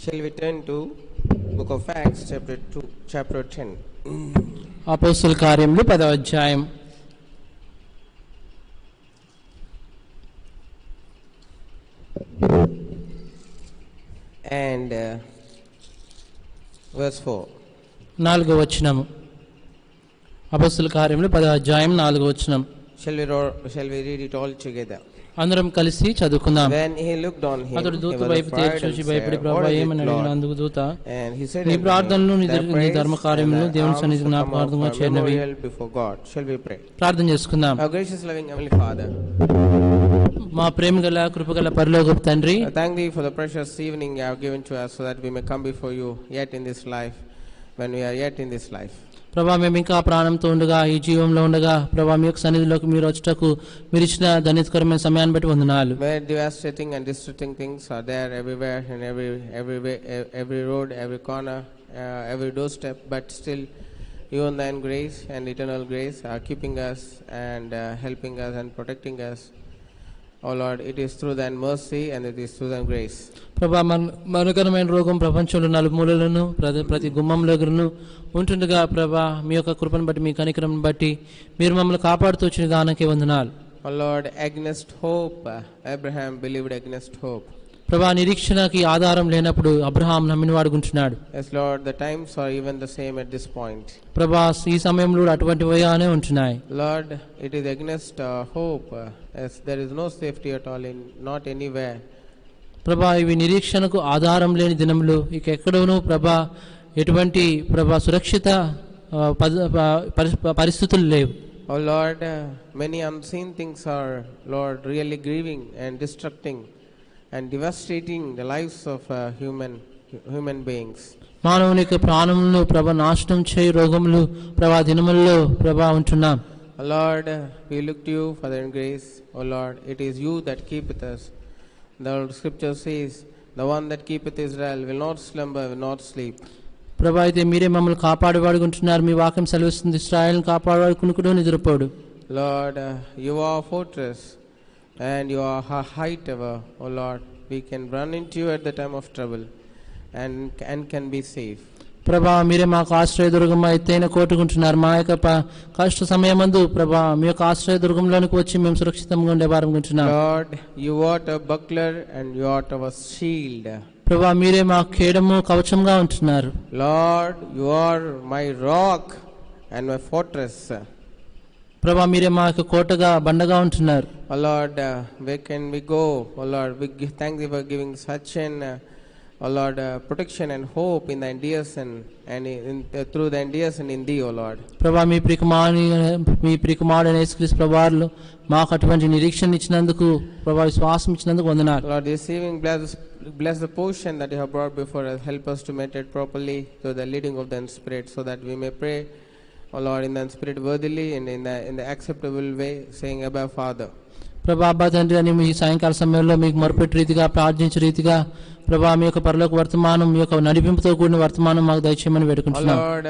Shall we turn to Book of Acts, chapter 10. అపోస్తలుల కార్యములు 10వ అధ్యాయం. And verse 4. 4వ వచనము. అపోస్తలుల కార్యములు 10వ అధ్యాయం 4వ వచనం. Shall we read it all together? అందరం కలిసి చదువుకుందాం. When he looked on him, అతడు దూత he was వైపు afraid చూసి and భయపడి, said, ప్రభువా "What is it, ఏమని అడిగిన Lord?" అందుకు దూత, And he said, నీ unto ప్రార్థనలు him, "Thy నీ praise ధర్మ కార్యములు and thy దేవుని alms సన్నిధికి come జ్ఞాపకార్థంగా up for చేరినవి. memorial before God." Shall we pray? ప్రార్థన చేసుకుందాం. Our gracious loving Heavenly Father, మా ప్రేమ గల కృపగల పరలోకపు తండ్రి, thank thee for the precious evening you have given to us, so that we may come before you yet in this life, when we are yet in this life. ప్రభా, మేము ఇంకా ప్రాణంతో ఉండగా, ఈ జీవంలో ఉండగా, ప్రభా మీ యొక్క సన్నిధిలోకి మీరు వచ్చటకు మీరు ఇచ్చిన ధన్యకరమైన సమయాన్ని బట్టి వందనాలు. Where devastating and distressing things are there everywhere, in every road, every corner, every doorstep, but still you in thine grace and eternal grace are keeping us and helping us and protecting us. Oh Lord, it is through thine mercy and it is through thine grace. ప్రభా, మరణకరమైన రోగం ప్రపంచంలో నలుమూలలను ప్రతి గుమ్మంలోను ఉంటుండగా, ప్రభా మీ యొక్క కృపను బట్టి, మీ కనికరం బట్టి మీరు మమ్మల్ని కాపాడుతూ వచ్చిన దానికి వందనాలు. Oh Lord, against hope, Abraham believed against hope. ప్రభా, నిరీక్షణకి ఆధారం లేనప్పుడు Abraham నమ్మినవాడుకుంటున్నాడు. Yes Lord, the times are even the same at this point. ప్రభా, ఈ సమయంలో అటువంటివిగానే ఉంటున్నాయి. Lord, it is against hope, as there is no safety at all, in not anywhere. ప్రభా, ఇవి నిరీక్షణకు ఆధారం లేని దినములు, ఇక ఎక్కడోనూ ప్రభా ఎటువంటి ప్రభా సురక్షిత పరిస్థితులు లేవు. Oh Lord, many unseen things are, Lord, really grieving and destructing and devastating the lives of human beings. మానవునికి ప్రాణములను ప్రభా నాశనం చేయి రోగములు ప్రభా దినములలో ప్రభా ఉంటున్నాం. Oh Lord, we look to you for thy grace. Oh Lord, it is you that keepeth us. The scripture says, the one that keepeth Israel will not slumber, will not sleep. ప్రభా, అయితే మీరే మమ్మల్ని కాపాడేవాడుకుంటున్నారు. మీ వాక్యం సెలవిస్తుంది, ఇశ్రాయేలును కాపాడేవాడు కునుకుడు నిద్రపోడు. Lord, you are a fortress and you are a high tower. Oh Lord, we can run into you at the time of trouble and can be safe. ప్రభా, మీరే మాకు ఆశ్రయదుర్గం ఎత్తైన కోటుకుంటున్నారు. మా యొక్క కష్ట సమయమందు ప్రభా మీ యొక్క ఆశ్రయదుర్గంలోనికి వచ్చి మేము సురక్షితంగా ఉండే వారం ఉంటున్నాం. Lord, you are a buckler and you are our shield. ప్రభా, మీరే మా కేడము కవచంగా ఉంటున్నారు. Lord, you are my rock and my fortress. ప్రభా, మీరే మా యొక్క కోటగా బండగా ఉంటున్నారు. Oh Lord, where can we go? Oh Lord, we thank thee for giving such an oh Lord, protection and hope in thine dear Son and through thine dear Son in thee, O Lord. ప్రభా, మీ ప్రియకుమారుడైన యేసుక్రీస్తు ప్రభువారు మాకు అటువంటి నిరీక్షణ ఇచ్చినందుకు, ప్రభా విశ్వాసం ఇచ్చినందుకు వందనాలు. Lord, this evening bless the portion that you have brought before us. Help us to meditate properly through the leading of thine Spirit, so that we may pray, O Lord, in thine Spirit worthily and in the acceptable way, saying, Abba, Father. ప్రభా, అబ్బా తండ్రి అని మీ సాయంకాల సమయంలో మీకు మొరపెట్టు రీతిగా, ప్రార్థించే రీతిగా ప్రభా మీ యొక్క పరలోక వర్తమానం, మీ యొక్క నడిపింపుతో కూడిన వర్తమానం మాకు దయచేయమని వేడుకుంటున్నాం. Lord,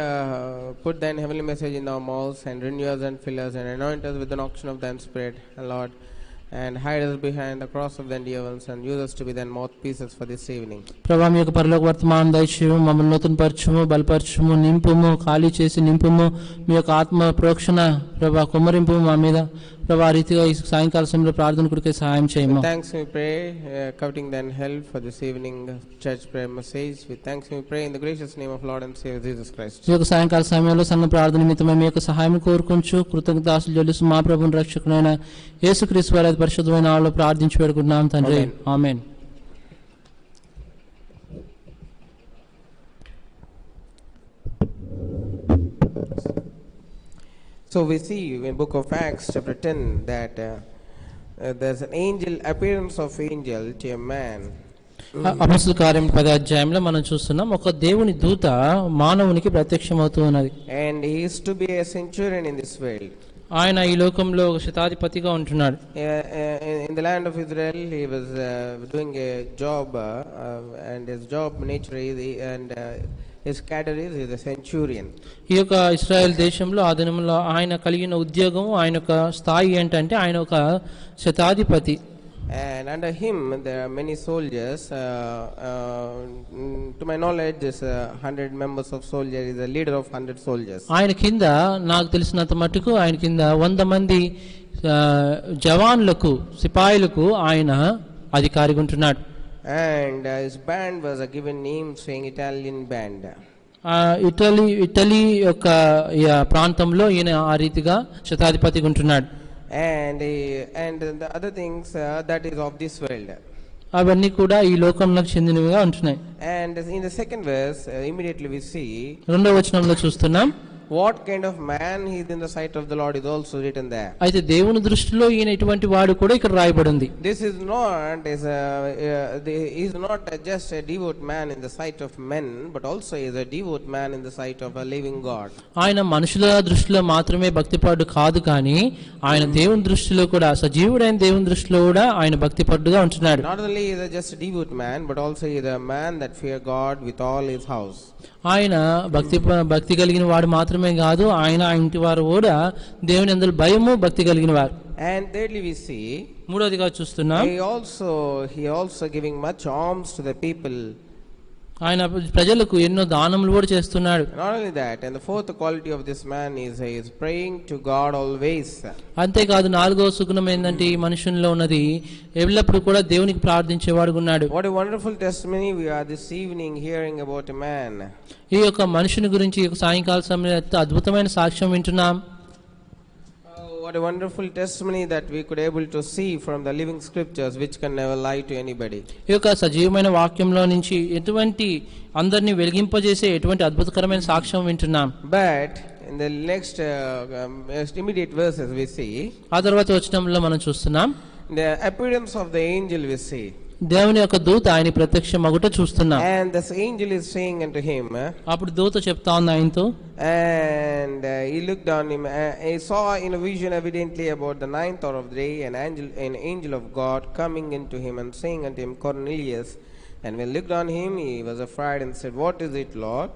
put thine heavenly message in our mouths and renew us and fill us and anoint us with the unction of thine Spirit, Lord, and hide us behind the cross of thine dear ones and use us to be thine mouthpieces for this evening. ప్రభా, మీ యొక్క పరలోక వర్తమానం దయచేయము, మమ్మల్ని నూతనపరచుము, బలపరచుము, నింపుము, ఖాళీ చేసి నింపుము, మీ యొక్క ఆత్మ ప్రోక్షణ ప్రభా కుమ్మరింపు మా మీద ప్రభా రీతిగా ఈ సాయంకాల సమయంలో ప్రార్థన కొరకే సహాయం చేయము. Thanks we pray, coveting thine help for this evening church prayer message. We thanks we pray in the gracious name of Lord and Savior Jesus Christ. ఈ యొక్క సాయంకాల సమయంలో సంఘ ప్రార్థన నిమిత్తమై మీ యొక్క సహాయం కోరుకుంటూ కృతజ్ఞతాస్తులు చెల్లిస్తూ మా ప్రభువుని రక్షకుడైన యేసుక్రీస్తు వారి పరిశుద్ధమైన నామములో ప్రార్థించి వేడుకుంటున్నాం తండ్రి. ఆమేన్. So we see in book of Acts chapter 10 that there's an appearance of angel to a man. అపోస్తలుల కార్యం 10వ అధ్యాయంలో మనం చూస్తున్నాం, ఒక దేవుని దూత మానవునికి ప్రత్యక్షమవుతూ ఉన్నది. And he is to be a centurion in this world. ఆయన ఈ లోకంలో ఒక శతాధిపతిగా ఉంటున్నాడు. In the land of Israel he was doing a job and his job nature is and his category is a centurion. ఈ యొక్క ఇశ్రాయేల్ దేశంలో ఆ దినంలో ఆయన కలిగిన ఉద్యోగం, ఆయన యొక్క స్థాయి ఏంటంటే ఆయన ఒక శతాధిపతి. And under him there are many soldiers. To my knowledge, this 100 members of soldiers is a leader of 100 soldiers. ఆయన కింద నాకు తెలిసినంత మట్టుకు ఆయన కింద 100 మంది జవాన్లకు సిపాయిలకు ఆయన అధికారిగా ఉంటున్నాడు. And his band was a given name saying Italian band. Italy యొక్క ప్రాంతంలో ఈయన ఆ రీతిగా శతాధిపతిగా ఉంటున్నాడు. And the other things that is of this world. అవన్నీ కూడా ఈ లోకంలోకి చెందినవిగా ఉంటున్నాయి. And in the second verse, immediately we see రెండవ వచనంలో చూస్తున్నాం what kind of man he is in the sight of the Lord is also written there. అయితే దేవుని దృష్టిలో ఈయన ఇటువంటి వాడు కూడా ఇక్కడ రాయబడి ఉంది. This is not just a devout man in the sight of men, but also is a devout man in the sight of a living God. ఆయన మనుషుల దృష్టిలో మాత్రమే భక్తిపరుడు కాదు, కానీ ఆయన దేవుని దృష్టిలో కూడా సజీవుడైన దేవుని దృష్టిలో కూడా ఆయన భక్తిపరుడుగా ఉంటున్నాడు. Not only is he just a devout man, but also is a man that fear God with all his house. ఆయన భక్తి కలిగిన వాడు మాత్రమే కాదు, ఆయన ఇంటి వారు కూడా దేవుని యందు భయము భక్తి కలిగిన వారు. And thirdly we see మూడోదిగా చూస్తున్నాం he also giving much alms to the people. ఆయన ప్రజలకు ఎన్నో దానములు కూడా చేస్తున్నాడు. Not only that, and the fourth quality of this man is he is praying to God always. అంతేకాదు నాలుగో సుగుణం ఏంటంటే ఈ మనుషుల్లో ఉన్నది ఎల్లప్పుడూ కూడా దేవునికి ప్రార్థించేవాడుగా ఉన్నాడు. What a wonderful testimony we are this evening hearing about a man. ఈ యొక్క మనుషుని గురించి ఈ సాయంకాల సమయంలో అద్భుతమైన సాక్ష్యం వింటున్నాం. What a wonderful testimony that we could able to see from the living scriptures, which can never lie to anybody. ఈ యొక్క సజీవమైన వాక్యంలో నుంచి ఎటువంటి అందరిని వెలిగింపజేసే ఎటువంటి అద్భుతకరమైన సాక్ష్యం వింటున్నాం. But in the next immediate verses we see ఆ తర్వాత వచనంలో మనం చూస్తున్నాం the appearance of the angel we see. దేవుని యొక్క దూత ఆయన ప్రత్యక్షమగుట చూస్తున్నాం. And this angel is saying unto him, అప్పుడు దూత చెప్తా ఉంది ఆయనతో, and he looked on him, he saw in a vision evidently about the 9th hour of the day an angel of God coming into him and saying unto him, Cornelius. And when he looked on him, he was afraid and said, What is it, Lord?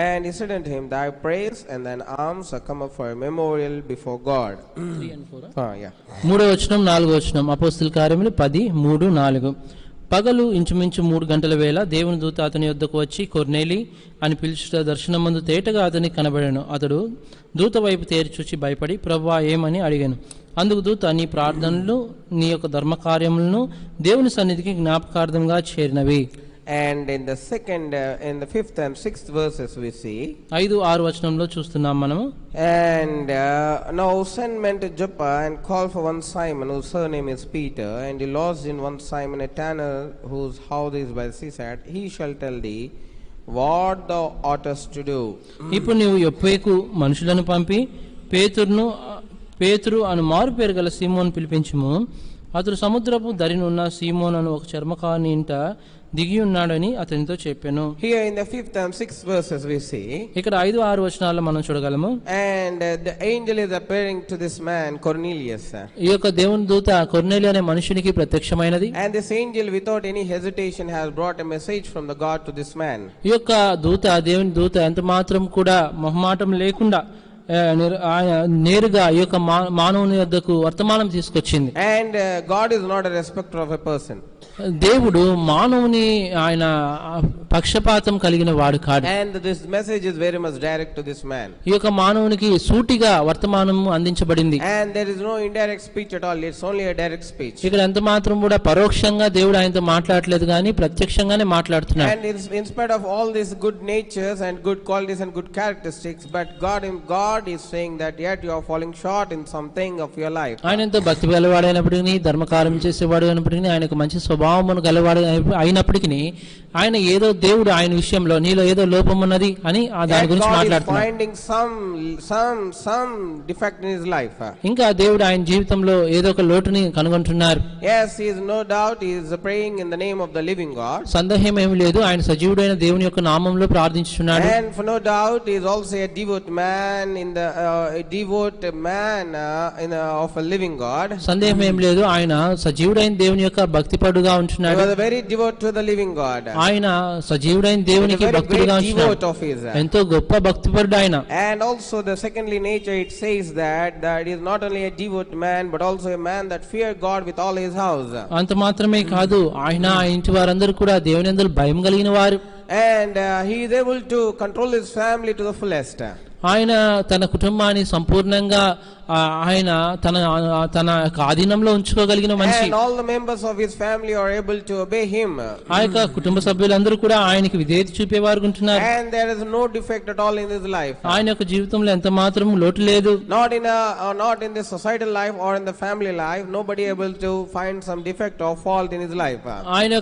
And he said unto him, Thy prayers and thine alms are come up for a memorial before God. 3 and 4. Yeah. మూడో వచనం నాలుగో వచనం అపోస్తల కార్యములు 10:3-4. పగలు ఇంచుమించు 3 గంటల వేళ దేవుని దూత అతని యొద్దకు వచ్చి కొర్నేలి అని పిలుచుట దర్శనమందు తేటగా అతనికి కనబడెను. అతడు దూత వైపు తేరి చూచి భయపడి ప్రభువా ఏమని అడిగాను. అందుకు దూత నీ ప్రార్థనలు నీ యొక్క ధర్మకార్యములను దేవుని సన్నిధికి జ్ఞాపకార్థంగా చేరినవి. And in the 5th and 6th verses we see 5-6 వచనంలో చూస్తున్నాం మనము. And now send men to Joppa and call for one Simon whose surname is Peter, and he lodged in one Simon a tanner whose house is by the seaside. He shall tell thee what thou oughtest to do. ఇప్పుడు నీవు యొప్పేకు మనుషులను పంపి పేతురు అను మారు పేరు గల సీమోను పిలిపించుము. అతడు సముద్రపు దరినున్న సీమోన్ అను ఒక చర్మకారుని ఇంట దిగి ఉన్నాడని అతనితో చెప్పాను. Here in the 5th and 6th verses we see ఇక్కడ 5-6 వచనాల్లో మనం చూడగలము. And the angel is appearing to this man Cornelius. ఈ యొక్క దేవుని దూత కొర్నేలి అనే మనుషునికి ప్రత్యక్షమైనది. And this angel without any hesitation has brought a message from the God to this man. ఈ యొక్క దేవుని దూత ఎంత మాత్రం కూడా మొహమాటం లేకుండా నేరుగా ఈ యొక్క మానవుని వద్దకు వర్తమానం తీసుకొచ్చింది. And God is not a respecter of a person. దేవుడు మానవుని ఆయన పక్షపాతం కలిగిన వాడు కాదు. And this message is very much direct to this man. ఈ యొక్క మానవునికి సూటిగా వర్తమానం అందించబడింది. And there is no indirect speech at all. It's only a direct speech. ఇక్కడ ఎంత మాత్రం కూడా పరోక్షంగా దేవుడు ఆయనతో మాట్లాడలేదు, కానీ ప్రత్యక్షంగానే మాట్లాడుతున్నాడు. And in spite of all these good natures and good qualities and good characteristics, but God is saying that yet you are falling short in something of your life. ఆయన ఎంతో భక్తి గలవాడైనప్పటికీ, ధర్మకార్యం చేసేవాడు అయినప్పటికీ, ఆయనకు మంచి స్వభావమును గలవాడు అయినప్పటికీ, ఆయన ఏదో దేవుడు ఆయన విషయంలో నీలో ఏదో లోపం ఉన్నది అని దాని గురించి మాట్లాడుతున్నాడు. Finding some defect in his life. ఇంకా దేవుడు ఆయన జీవితంలో ఏదో ఒక లోటుని కనుగొంటున్నారు. Yes, he is no doubt he is praying in the name of the living God. సందేహం ఏమీ లేదు, ఆయన సజీవుడైన దేవుని యొక్క నామంలో ప్రార్థించుచున్నాడు. And for no doubt he is also a devout man of a living God. సందేహం ఏమీ లేదు, ఆయన సజీవుడైన దేవుని యొక్క భక్తిపరుడుగా ఉంటున్నాడు. He was very devout to the living God. ఆయన సజీవుడైన దేవునికి very భక్తుడిగా great devote ఉంటున్నాడు. of his. ఎంతో గొప్ప భక్తిపరుడు ఆయన. And also the secondly nature, it says that he is not only a devout man but also a man that fear God with all his house. అంత మాత్రమే కాదు, ఆయన ఇంటి వారందరూ కూడా దేవుని యందు భయం కలిగిన వారు. And he is able to control his family to the fullest. ఆయన తన కుటుంబాన్ని సంపూర్ణంగా ఆయన తన తన ఆధీనంలో ఉంచుకోగలిగిన మనిషి. And all the members of his family are able to obey him. ఆ యొక్క కుటుంబ సభ్యులందరూ కూడా ఆయనకి విధేయత చూపేవారు ఉంటున్నారు. And there is no defect at all in his life. ఆయన యొక్క జీవితంలో ఎంత మాత్రం లోటు లేదు. Not in the societal life or in the family life, nobody able to find some defect or fault in his life. ఆయన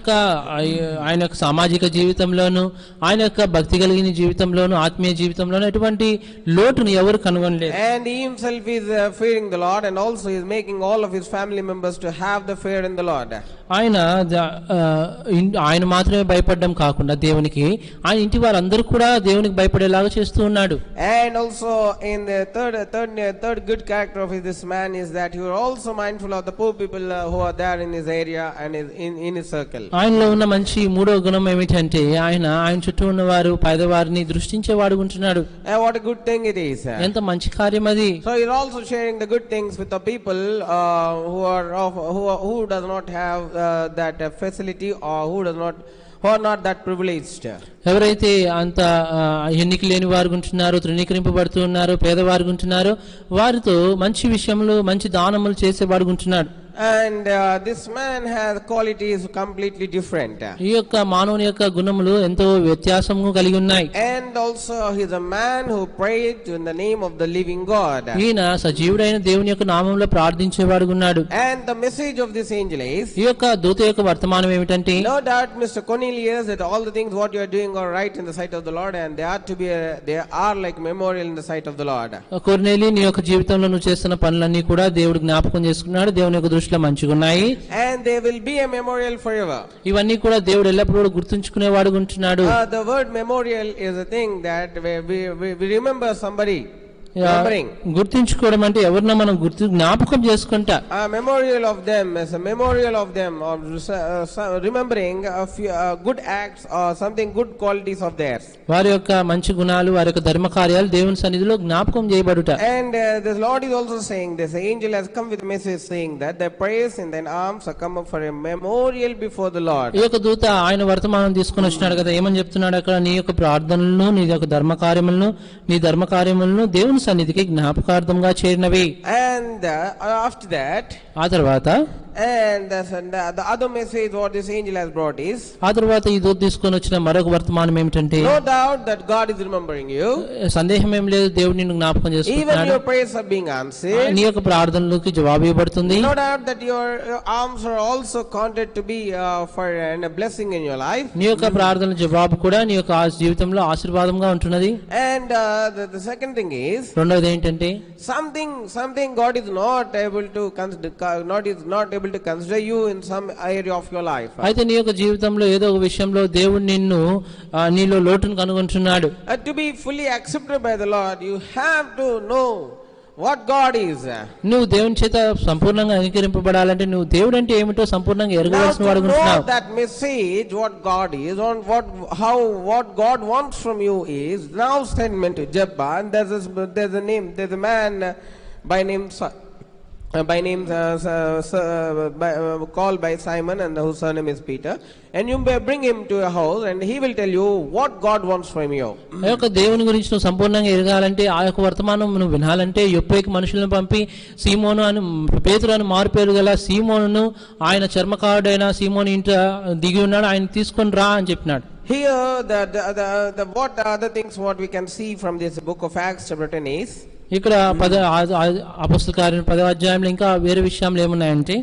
యొక్క సామాజిక జీవితంలోను, ఆయన యొక్క భక్తి కలిగిన జీవితంలోను, ఆత్మీయ జీవితంలోను ఎటువంటి లోటును ఎవరు కనుగొనలేదు. And he himself is fearing the Lord, and also is making all of his family members to have the fear in the Lord. ఆయన మాత్రమే భయపడడం కాకుండా దేవునికి, ఆయన ఇంటి వారందరూ కూడా దేవునికి భయపడేలాగా చేస్తూ ఉన్నాడు. And also in the third good character of this man is that he was also mindful of the poor people who are there in his area and in his circle. ఆయనలో ఉన్న మంచి మూడో గుణం ఏమిటంటే ఆయన చుట్టూ ఉన్నవారు పేదవారిని దృష్టించేవాడు ఉంటున్నాడు. And what a good thing it is. ఎంత మంచి కార్యం అది. So he is also sharing the good things with the people who does not have that facility or who are not that privileged. ఎవరైతే అంత ఎన్నిక లేని వారు ఉంటున్నారో, తృణీకరింపబడుతూ ఉన్నారో, పేదవారు ఉంటున్నారో వారితో మంచి విషయములు, మంచి దానములు చేసేవాడు ఉంటున్నాడు. And this man has qualities completely different. ఈ యొక్క మానవుని యొక్క గుణములు ఎంతో వ్యత్యాసము కలిగి ఉన్నాయి. And also he is a man who prayed in the name of the living God. ఈయన సజీవుడైన దేవుని యొక్క నామములో ప్రార్థించేవాడు ఉన్నాడు. And the message of this angel is, ఈ యొక్క దూత యొక్క వర్తమానం ఏమిటంటే, no doubt Mr. Cornelius, that all the things what you are doing are right in the sight of the Lord, and they are like memorial in the sight of the Lord. కొర్నేలి, నీ యొక్క జీవితంలో నువ్వు చేస్తున్న పనులన్నీ కూడా దేవుడు జ్ఞాపకం చేసుకున్నాడు, దేవుని యొక్క దృష్టిలో మంచిగా ఉన్నాయి. And they will be a memorial forever. ఇవన్నీ కూడా దేవుడు ఎల్లప్పుడూ గుర్తుంచుకునేవాడు ఉంటున్నాడు. The word memorial is a thing that we remember somebody. గుర్తుంచుకోవడం అంటే ఎవరినో మనం జ్ఞాపకం చేసుకుంటా. Memorial of them is a memorial of them, or remembering a few good acts or something good qualities of theirs. వారి యొక్క మంచి గుణాలు, వారి యొక్క ధర్మ కార్యాలు దేవుని సన్నిధిలో జ్ఞాపకం చేయబడుట. And the Lord is also saying this. The angel has come with a message saying that their prayers in thine arms are come up for a memorial before the Lord. ఈ యొక్క దూత ఆయన వర్తమానం తీసుకొని వచ్చినాడు కదా, ఏమని చెప్తున్నాడు అక్కడ? నీ యొక్క ప్రార్థనలను, నీ యొక్క ధర్మ కార్యములను దేవుని సన్నిధికి జ్ఞాపకార్థంగా చేరినవి. And after that, ఆ తర్వాత and the other message what this angel has brought is, ఆ తర్వాత ఈ దూత తీసుకొని వచ్చిన మరొక వర్తమానం ఏమిటంటే, no doubt that God is remembering you. సందేహం ఏం లేదు, దేవుడు నిన్ను జ్ఞాపకం చేసుకుంటున్నాడు. Even your prayers are being answered. నీ యొక్క ప్రార్థనలకు జవాబు ఇవ్వబడుతుంది. No doubt that your arms are also counted to be for a blessing in your life. నీ యొక్క ప్రార్థనల జవాబు కూడా నీ యొక్క జీవితంలో ఆశీర్వాదంగా ఉంటున్నది. And the second thing is, రెండవది ఏంటంటే, something God is not able to consider you in some area of your life. అయితే నీ యొక్క జీవితంలో ఏదో ఒక విషయంలో దేవుడు నీలో లోటును కనుగొంటున్నాడు. To be fully accepted by the Lord, you have to know what God is. నువ్వు దేవుని చేత సంపూర్ణంగా అంగీకరింపబడాలంటే నువ్వు దేవుడు అంటే ఏమిటో సంపూర్ణంగా ఎరగవలసిన వాడు ఉంటున్నావు. That message what God is, on what God wants from you is now statement to Jebba, and there's a man by name called by Simon, and whose surname is Peter, and you may bring him to your house and he will tell you what God wants from you. ఆ యొక్క దేవుని గురించి నువ్వు సంపూర్ణంగా ఎరగాలంటే, ఆ యొక్క వర్తమానం నువ్వు వినాలంటే యొప్పేకి మనుషులను పంపి సీమోను అని, పేతురు అని మారుపేరు గల సీమోనును, ఆయన చర్మకారుడైన సీమోను ఇంట దిగి ఉన్నాడు, ఆయన తీసుకొని రా అని చెప్పినాడు. Here what other things what we can see from this book of Acts chapter 10 is, ఇక్కడ అపొస్తలుల కార్యం 10వ అధ్యాయంలో ఇంకా వేరే విషయాలు ఏమున్నాయంటే,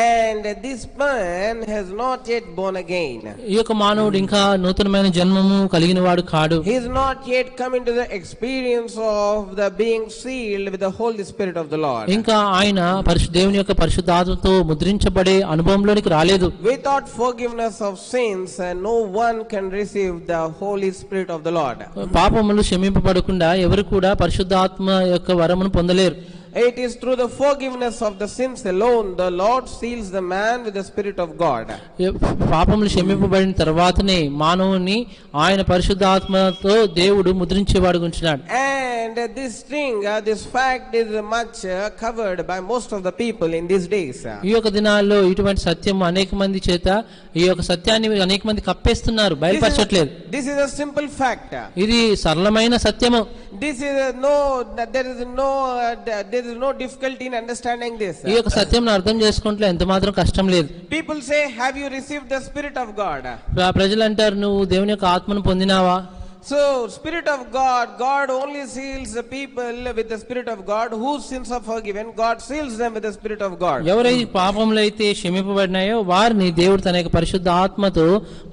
and this man has not yet born again. ఈ యొక్క మానవుడు ఇంకా నూతనమైన జన్మము కలిగిన వాడు కాడు. He is not yet come into the experience of the being sealed with the Holy Spirit of the Lord. ఇంకా ఆయన దేవుని యొక్క పరిశుద్ధాత్మతో ముద్రించబడే అనుభవంలోనికి రాలేదు. Without forgiveness of sins, no one can receive the Holy Spirit of the Lord. పాపములు క్షమింపబడకుండా ఎవరు కూడా పరిశుద్ధాత్మ యొక్క వరమును పొందలేరు. It is through the forgiveness of the sins alone the Lord seals the man with the Spirit of God. పాపములు క్షమింపబడిన తర్వాతనే మానవుని ఆయన పరిశుద్ధాత్మతో దేవుడు ముద్రించేవాడు ఉంటున్నాడు. And this thing, this fact is much covered by most of the people in these days. ఈ యొక్క దినాల్లో ఇటువంటి సత్యం అనేక మంది చేత ఈ యొక్క సత్యాన్ని అనేక మంది కప్పేస్తున్నారు, బయలుపరచట్లేదు. This is a simple fact. ఇది సరళమైన సత్యము. This is there is no difficulty in understanding this. ఈ యొక్క సత్యం అర్థం చేసుకుంటే ఎంత మాత్రం కష్టం లేదు. People say, have you received the Spirit of God? ప్రజలు అంటారు, నువ్వు దేవుని యొక్క ఆత్మను పొందినావా? So Spirit of God, God only seals the people with the Spirit of God whose sins are forgiven. God seals them with the Spirit of God. ఎవరైతే పాపములు అయితే క్షమింపబడినాయో వారిని దేవుడు తన యొక్క పరిశుద్ధ ఆత్మతో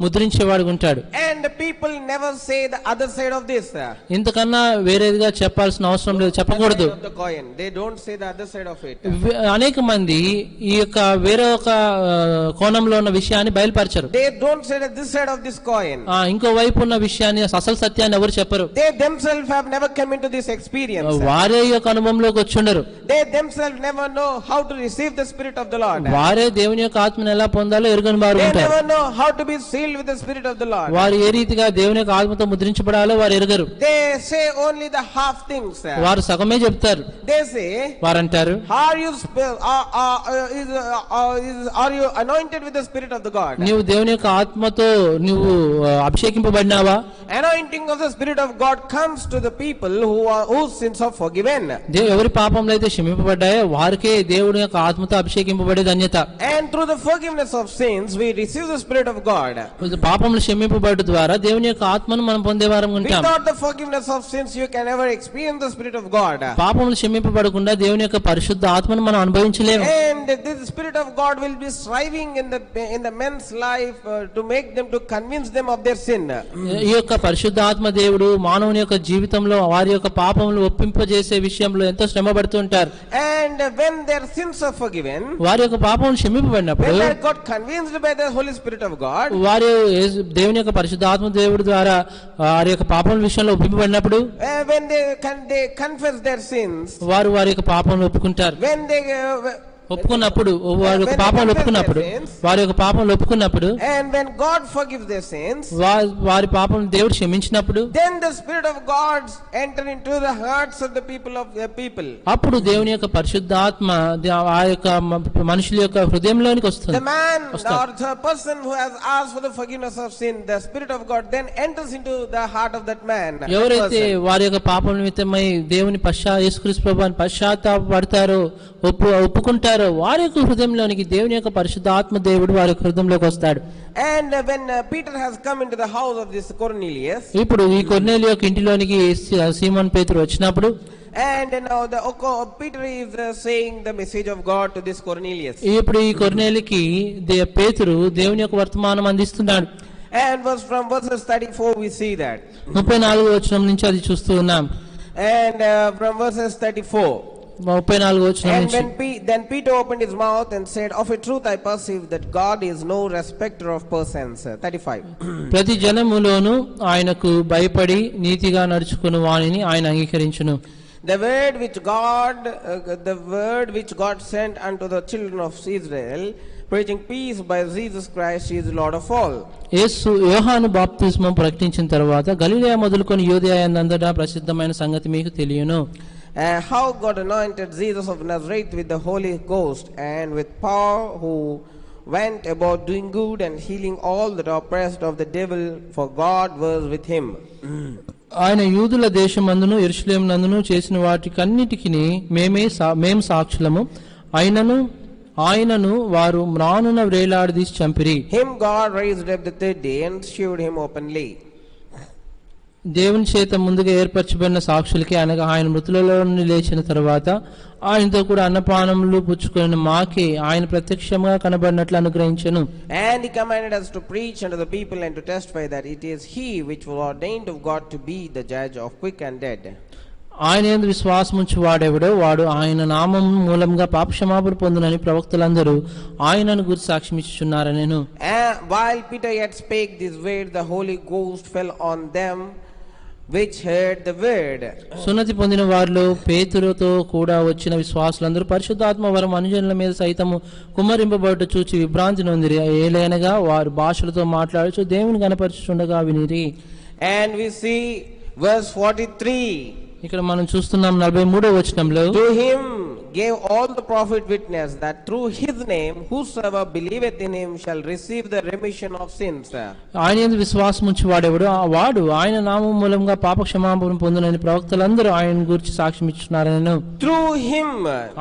ముద్రించేవాడు ఉంటాడు. And people never say the other side of this. ఇంతకన్నా వేరేదిగా చెప్పాల్సిన అవసరం లేదు, చెప్పకూడదు. The coin, they don't say the other side of it. అనేక మంది ఈ యొక్క వేరే ఒక కోణంలో ఉన్న విషయాన్ని బయలుపరచరు. They don't say that this side of this coin. ఇంకో వైపు ఉన్న విషయాన్ని అసలు సత్యాన్ని ఎవరు చెప్పరు. They themselves have never come into this experience. వారే యొక్క అనుభవంలోకి వచ్చుండరు. They themselves never know how to receive the Spirit of the Lord. వారే దేవుని యొక్క ఆత్మను ఎలా పొందాలో ఎరుగని వారు ఉంటారు. They never know how to be sealed with the Spirit of the Lord. వారు ఏ రీతిగా దేవుని యొక్క ఆత్మతో ముద్రించబడాలో వారు ఎరుగరు. They say only the half things. వారు సగమే చెప్తారు. They say, వారంటారు, are you anointed with the Spirit of the God? నీవు దేవుని యొక్క ఆత్మతో నువ్వు అభిషేకింపబడినావా? Anointing of the Spirit of God comes to the people whose sins are forgiven. ఎవరి పాపములు అయితే క్షమింపబడ్డాయో వారికే దేవుని యొక్క ఆత్మతో అభిషేకింపబడే ధన్యత. And through the forgiveness of sins we receive the Spirit of God. పాపములు క్షమింపబడడం ద్వారా దేవుని యొక్క ఆత్మను మనం పొందేవారం ఉంటాం. Without the forgiveness of sins you can never experience the Spirit of God. పాపములు క్షమింపబడకుండా దేవుని యొక్క పరిశుద్ధ ఆత్మను మనం అనుభవించలేము. And this Spirit of God will be striving in the men's life to make them, to convince them of their sin. ఈ యొక్క పరిశుద్ధ ఆత్మ దేవుడు మానవుని యొక్క జీవితంలో వారి యొక్క పాపములు ఒప్పింపజేసే విషయంలో ఎంతో శ్రమ పడుతుంటారు. And when their sins are forgiven, వారి యొక్క పాపములు క్షమింపబడినప్పుడు, when they got convinced by the Holy Spirit of God, వారు దేవుని యొక్క పరిశుద్ధాత్మ దేవుడి ద్వారా వారి యొక్క పాపముల విషయంలో ఒప్పింపబడినప్పుడు, when they confess their sins, వారు వారి యొక్క పాపములు ఒప్పుకుంటారు. when they ఒప్పుకున్నప్పుడు వారి యొక్క పాపములు ఒప్పుకున్నప్పుడు and when God forgives their sins, వారి పాపములు దేవుడు క్షమించినప్పుడు, then the Spirit of God enter into the hearts of the people. అప్పుడు దేవుని యొక్క పరిశుద్ధాత్మ ఆ యొక్క మనుషుల యొక్క హృదయంలోనికి వస్తుంది. The man or the person who has asked for the forgiveness of sin, the Spirit of God then enters into the heart of that man. ఎవరైతే వారి యొక్క పాపముల నిమిత్తమై దేవుని యేసుక్రీస్తు ప్రభువుని పశ్చాత్తాపడతారో, ఒప్పుకుంటారో వారి యొక్క హృదయంలోనికి దేవుని యొక్క పరిశుద్ధాత్మ దేవుడు వారి హృదయంలోకి వస్తాడు. And when Peter has come into the house of this Cornelius, ఇప్పుడు ఈ కొర్నేలి యొక్క ఇంటిలోనికి సీమోన్ పేతురు వచ్చినప్పుడు, and now Peter is saying the message of God to this Cornelius. ఇప్పుడు ఈ కొర్నేలికి పేతురు దేవుని యొక్క వర్తమానం అందిస్తున్నాడు. And from verses 34 we see that. 34వ వచనం నుంచి అది చూస్తూ ఉన్నాం. And from verses 34, 34వ వచనం నుంచి, then Peter opened his mouth and said, of a truth I perceive that God is no respecter of persons. 35. ప్రతి జనములోను ఆయనకు భయపడి నీతిగా నడుచుకుని వానిని ఆయన అంగీకరించును. The word which God sent unto the children of Israel, preaching peace by Jesus Christ, he is Lord of all. యోహాను బాప్తిస్మం ప్రకటించిన తర్వాత గలిలయ మొదలుకొని యూదయ అంతటా ప్రసిద్ధమైన సంగతి మీకు తెలియను. How God anointed Jesus of Nazareth with the Holy Ghost and with power, who went about doing good and healing all that are oppressed of the devil, for God was with him. ఆయన యూదుల దేశమందును యెరూషలేము నందును చేసిన వాటికన్నిటికి మేము సాక్షులము. ఆయనను వారు మ్రానున వ్రేలాడదీసి చంపిరి. Him God raised up the third day and shewed him openly. దేవుని చేత ముందుగా ఏర్పరచబడిన సాక్షులకి, అనగా ఆయన మృతులలో నుండి లేచిన తర్వాత ఆయనతో కూడా అన్నపానములు పుచ్చుకుని మాకి ఆయన ప్రత్యక్షంగా కనబడినట్లు అనుగ్రహించెను. And he commanded us to preach unto the people and to testify that it is he which was ordained of God to be the judge of quick and dead. ఆయన యందు విశ్వాసముంచు వాడెవడో వాడు ఆయన నామం మూలంగా పాపక్షమాపణ పొందునని ప్రవక్తలందరూ ఆయనను గురించి సాక్ష్యం ఇచ్చుచున్నారనెను. While Peter yet spake these words, the Holy Ghost fell on them which heard the word. సున్నతి పొందిన వారిలో పేతురుతో కూడా వచ్చిన విశ్వాసులందరూ పరిశుద్ధాత్మ వరం అనుజనుల మీద సైతము కుమ్మరింపబడుట చూచి విభ్రాంతి నొందిరి. ఏలైనగా వారు భాషలతో మాట్లాడుచు దేవుని కనపరచుచుండగా వినిరి. And we see verse 43. ఇక్కడ మనం చూస్తున్నాం 43వ వచనంలో, To him gave all the prophet witness that through his name whosoever believeth in him shall receive the remission of sins. ఆయన యందు విశ్వాసం ఉంచి వాడెవడు వాడు ఆయన నామం మూలంగా పాప క్షమాపణ పొందునని ప్రవక్తలందరూ ఆయన గురించి సాక్ష్యం ఇచ్చున్నారని. Through him,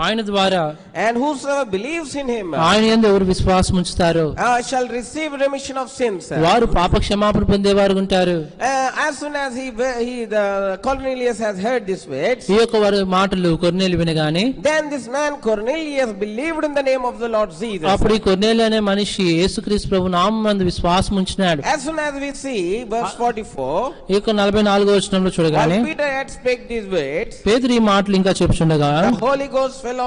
ఆయన ద్వారా, and whosoever believes in him ఆయన యందు ఎవరు విశ్వాసం ఉంచుతారో shall receive remission of sins. వారు పాప క్షమాపణ పొందేవారు ఉంటారు. As soon as the Cornelius has heard these words, ఈ యొక్క వారి మాటలు కొర్నేలి వినగానే, then this man Cornelius believed in the name of the Lord Jesus. అప్పుడు ఈ కొర్నేలి అనే మనిషి యేసుక్రీస్తు ప్రభు నామమునందు విశ్వాసం ఉంచినాడు. As soon as we see verse 44, ఈ యొక్క 44వ వచనంలో చూడగానే, while Peter had spake these words, పేతురు ఈ మాటలు ఇంకా చెప్పుచుండగా, the Holy Ghost fell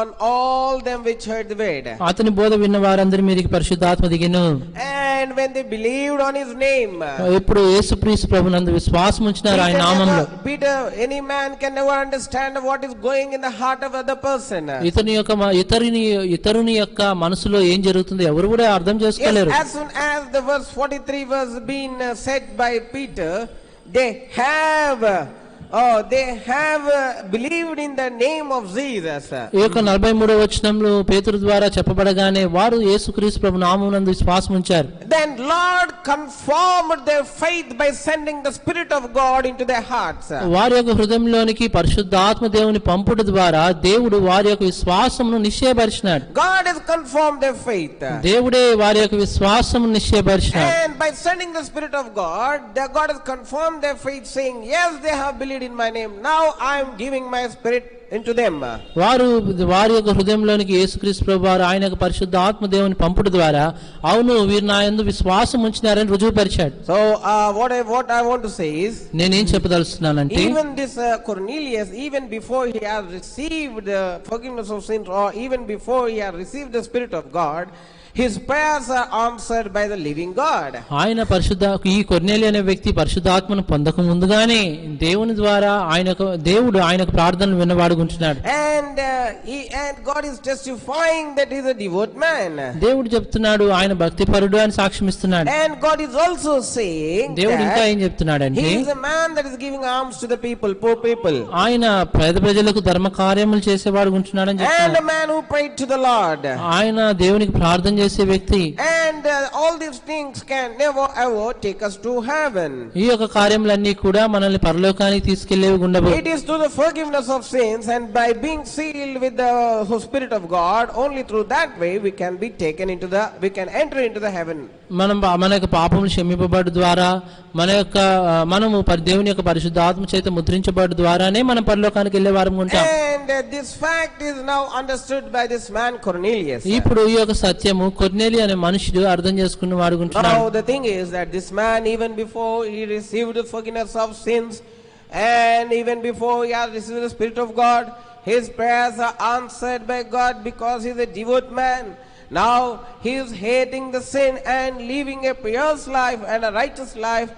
on all them which heard the word. అతని బోధ విన్న వారందరి మీదకి పరిశుద్ధాత్మ దిగెను. And when they believed on his name, ఇప్పుడు యేసుక్రీస్తు ప్రభునందు విశ్వాసం ఉంచినారు ఆయన నామములో. Peter, any man can never understand what is going in the heart of other person. ఇతరుని యొక్క మనసులో ఏం జరుగుతుందో ఎవరు కూడా అర్థం చేసుకోలేరు. As soon as the verse 43 was being said by Peter, they have believed in the name of Jesus. ఈ యొక్క 43వ వచనంలో పేతురు ద్వారా చెప్పబడగానే వారు యేసుక్రీస్తు ప్రభు నామమునందు విశ్వాసం ఉంచారు. Then Lord confirmed their faith by sending the Spirit of God into their hearts. వారి యొక్క హృదయంలోనికి పరిశుద్ధాత్మ దేవుని పంపుట ద్వారా దేవుడు వారి యొక్క విశ్వాసమును నిశ్చయపరిచినాడు. God has confirmed their faith. దేవుడే వారి యొక్క విశ్వాసమును నిశ్చయపరిచినాడు. And by sending the Spirit of God, God has confirmed their faith, saying, yes, they have believed in my name, now I am giving my Spirit into them. వారి యొక్క హృదయంలోనికి యేసుక్రీస్తు ప్రభువారు ఆయన యొక్క పరిశుద్ధాత్మ దేవుని పంపుట ద్వారా అవును వీరు నా యందు విశ్వాసం ఉంచినారని రుజువుపరిచాడు. So what I want to say is, నేనేం చెప్పదలుచున్నానంటే, even this Cornelius, even before he has received the forgiveness of sins, or even before he has received the Spirit of God, his prayers are answered by the living God. ఆయన ఈ కొర్నేలి అనే వ్యక్తి పరిశుద్ధాత్మను పొందక ముందుగానే దేవుని ద్వారా దేవుడు ఆయనకు ప్రార్థనలు విన్నవాడుకుంటున్నాడు. And God is testifying that he is a devout man. దేవుడు చెప్తున్నాడు ఆయన భక్తిపరుడు అని సాక్ష్యం ఇస్తున్నాడు. And God is also saying దేవుడు ఇంకా ఏం చెప్తున్నాడంటే, he is a man that is giving alms to the people, poor people. ఆయన పేద ప్రజలకు ధర్మ కార్యములు చేసేవాడుకుంటున్నాడని చెప్తున్నాడు. And a man who prayed to the Lord. ఆయన దేవునికి ప్రార్థన చేసే వ్యక్తి. And all these things can never ever take us to heaven. ఈ యొక్క కార్యములన్నీ కూడా మనల్ని పరలోకానికి తీసుకెళ్లేవి ఉండవు. It is through the forgiveness of sins and by being sealed with the Spirit of God, only through that way we can enter into the heaven. మన యొక్క పాపములు క్షమింపబడు ద్వారా మనము దేవుని యొక్క పరిశుద్ధాత్మ చేత ముద్రించబడు ద్వారానే మనం పరలోకానికి వెళ్ళే వారం ఉంటాం. And this fact is now understood by this man Cornelius. ఇప్పుడు ఈ యొక్క సత్యము కొర్నేలి అనే మనుషుడు అర్థం చేసుకున్న వాడుకుంటున్నాడు. Now the thing is that this man, even before he received the forgiveness of sins and even before he has received the Spirit of God, his prayers are answered by God because he is a devout man. Now he is hating the sin and living a pious life and a righteous life